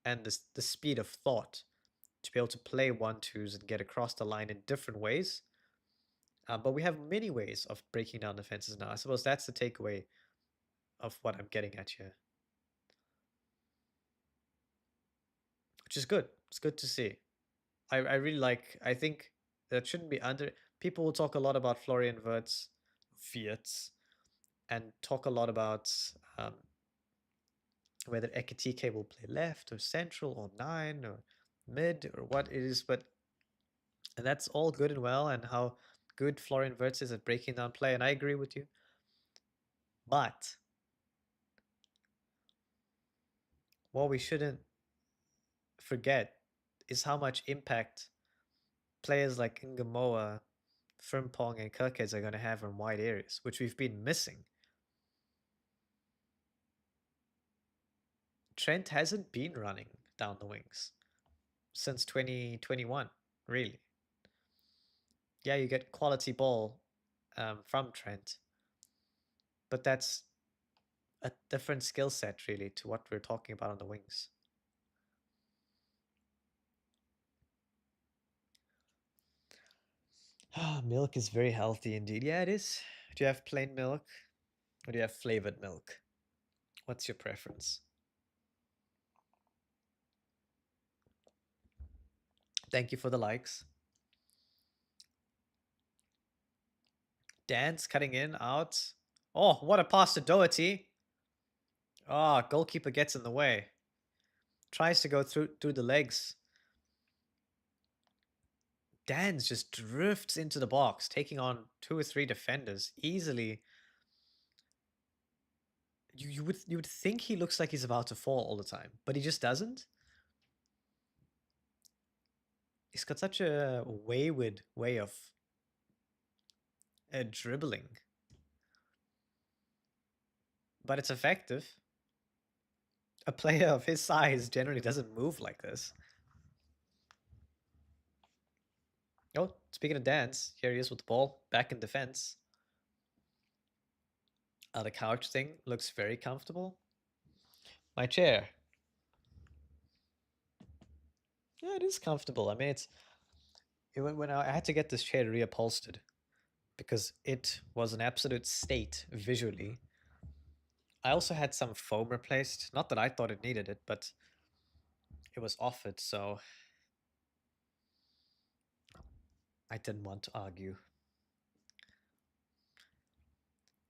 A: and the speed of thought to be able to play 1-2s and get across the line in different ways. But we have many ways of breaking down defenses now. I suppose that's the takeaway of what I'm getting at here. Which is good. It's good to see. I really like, I think that shouldn't be under, people will talk a lot about Florian Wirtz, and talk a lot about whether Ekitike will play left or central or 9 or mid or what it is, but and that's all good and well, and how good Florian Wirtz is at breaking down play, and I agree with you. But what we shouldn't forget is how much impact players like Ngamoa, Frimpong, and Kirkes are going to have in wide areas, which we've been missing. Trent hasn't been running down the wings since 2021, really. Yeah, you get quality ball from Trent, but that's a different skill set, really, to what we're talking about on the wings. Milk is very healthy indeed. Yeah, it is. Do you have plain milk or do you have flavored milk? What's your preference? Thank you for the likes. Dance cutting in, out. Oh, what a pass to Doherty. Oh, goalkeeper gets in the way. Tries to go through the legs. Dan's just drifts into the box, taking on 2 or 3 defenders easily. You would think he looks like he's about to fall all the time, but he just doesn't. He's got such a wayward way of dribbling, but it's effective. A player of his size generally doesn't move like this. Oh, speaking of dance, here he is with the ball, back in defense. The couch thing looks very comfortable. My chair. Yeah, it is comfortable. I mean, when I had to get this chair reupholstered because it was an absolute state visually. I also had some foam replaced. Not that I thought it needed it, but it was offered, so I didn't want to argue.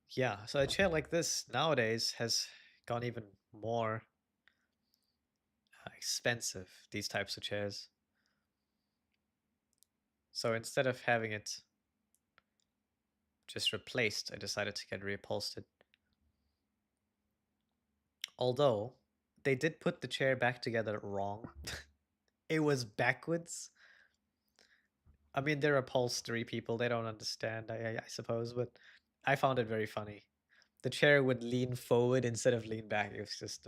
A: Yeah, so a chair like this nowadays has gone even more expensive, these types of chairs. So instead of having it just replaced, I decided to get reupholstered. Although, they did put the chair back together wrong. It was backwards. I mean, they're upholstery people. They don't understand, I suppose, but I found it very funny. The chair would lean forward instead of lean back. It was just...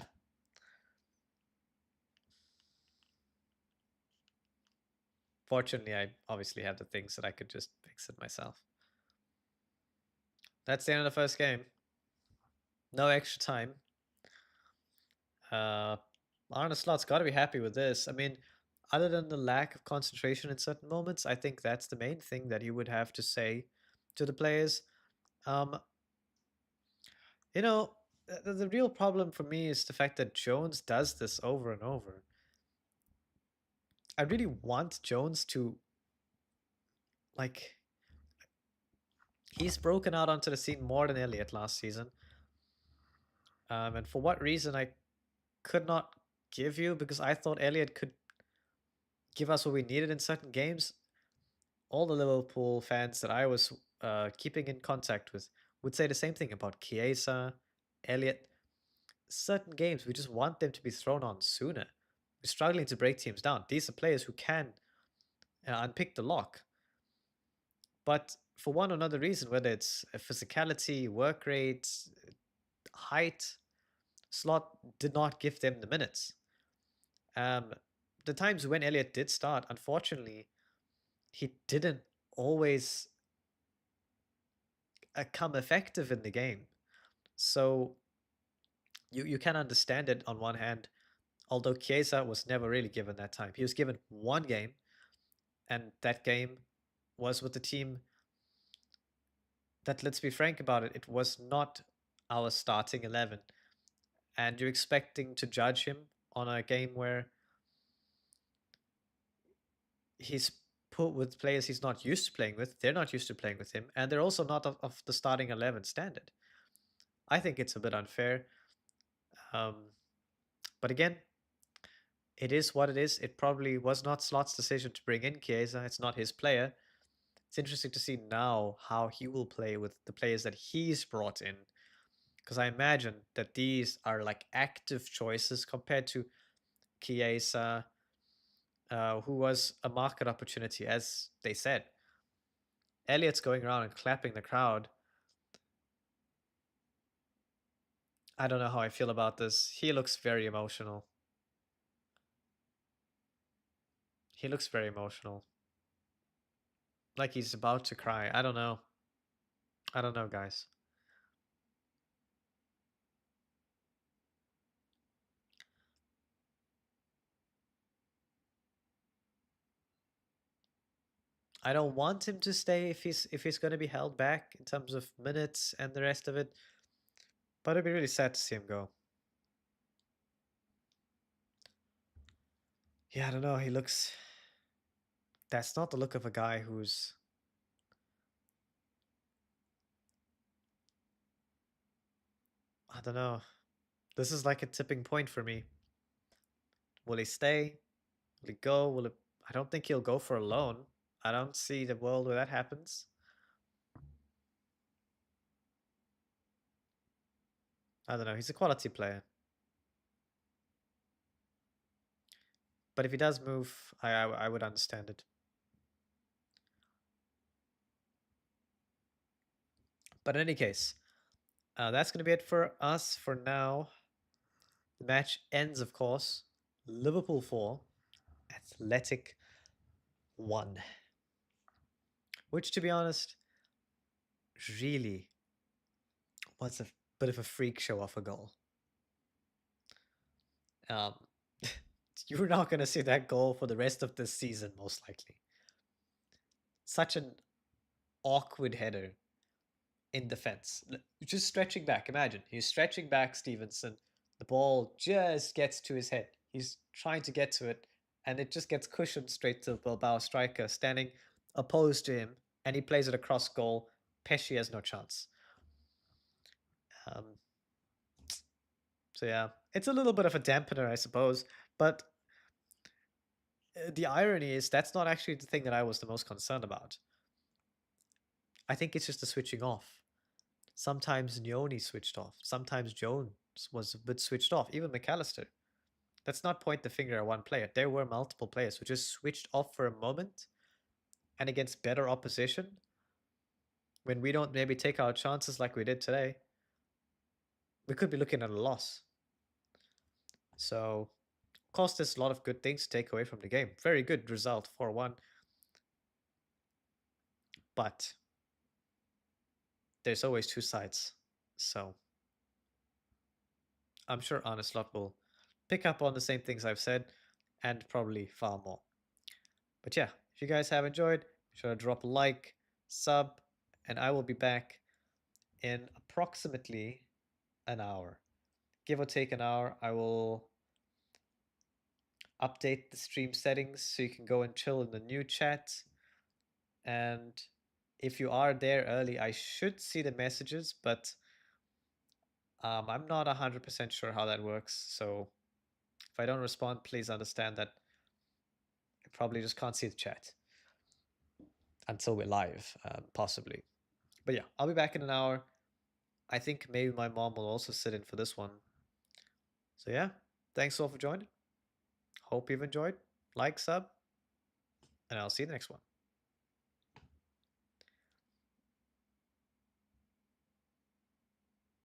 A: Fortunately, I obviously have the things that I could just fix it myself. That's the end of the first game. No extra time. Arne Slot's got to be happy with this. I mean, Other than the lack of concentration in certain moments, I think that's the main thing that you would have to say to the players. Um, you know, the real problem for me is the fact that Jones does this over and over. I really want Jones to, like, he's broken out onto the scene more than Elliott last season. And for what reason, I could not give you, because I thought Elliott could give us what we needed in certain games. All the Liverpool fans that I was keeping in contact with would say the same thing about Chiesa, Elliott. Certain games, we just want them to be thrown on sooner. We're struggling to break teams down. These are players who can unpick the lock. But for one or another reason, whether it's a physicality, work rate, height, Slot did not give them the minutes. Um, the times when Elliott did start, unfortunately, he didn't always come effective in the game. So you can understand it on one hand, although Chiesa was never really given that time. He was given one game, and that game was with the team that, let's be frank about it, it was not our starting 11. And you're expecting to judge him on a game where he's put with players he's not used to playing with. They're not used to playing with him, and they're also not of the starting 11 standard. I think it's a bit unfair. Um, but again, it is what it is. It probably was not Slot's decision to bring in Chiesa. It's not his player. It's interesting to see now how he will play with the players that he's brought in. Because I imagine that these are like active choices compared to Chiesa, who was a market opportunity, as they said. Elliot's going around and clapping the crowd. I don't know how I feel about this. He looks very emotional. He looks very emotional. Like he's about to cry. I don't know. I don't know, guys. I don't want him to stay if he's going to be held back in terms of minutes and the rest of it. But it'd be really sad to see him go. Yeah, I don't know. He looks. That's not the look of a guy who's. I don't know. This is like a tipping point for me. Will he stay? Will he go? Will it? I don't think he'll go for a loan. I don't see the world where that happens. I don't know. He's a quality player. But if he does move, I would understand it. But in any case, that's going to be it for us for now. The match ends, of course. Liverpool 4, Athletic 1. Which, to be honest, really was a bit of a freak show of a goal. Um, you're not going to see that goal for the rest of the season, most likely. Such an awkward header in defense. Just stretching back. Imagine he's stretching back Stevenson. The ball just gets to his head. He's trying to get to it, and it just gets cushioned straight to the Bilbao striker standing opposed to him, and he plays it across goal. Pesci has no chance. Um, so yeah, it's a little bit of a dampener, I suppose. But the irony is that's not actually the thing that I was the most concerned about. I think it's just the switching off. Sometimes Nioni switched off. Sometimes Jones was a bit switched off. Even McAllister. Let's not point the finger at one player. There were multiple players who just switched off for a moment, and against better opposition, when we don't maybe take our chances like we did today, we could be looking at a loss. So, of course, there's a lot of good things to take away from the game. Very good result, 4-1. But there's always two sides. So, I'm sure Arne Slot will pick up on the same things I've said, and probably far more. But yeah, if you guys have enjoyed, be sure to drop a like, sub, and I will be back in approximately an hour. Give or take an hour, I will update the stream settings so you can go and chill in the new chat. And if you are there early, I should see the messages, but I'm not 100% sure how that works. So if I don't respond, please understand that I probably just can't see the chat until we're live, possibly. But yeah, I'll be back in an hour. I think maybe my mom will also sit in for this one. So yeah, thanks all for joining. Hope you've enjoyed. Like, sub, and I'll see you in the next one.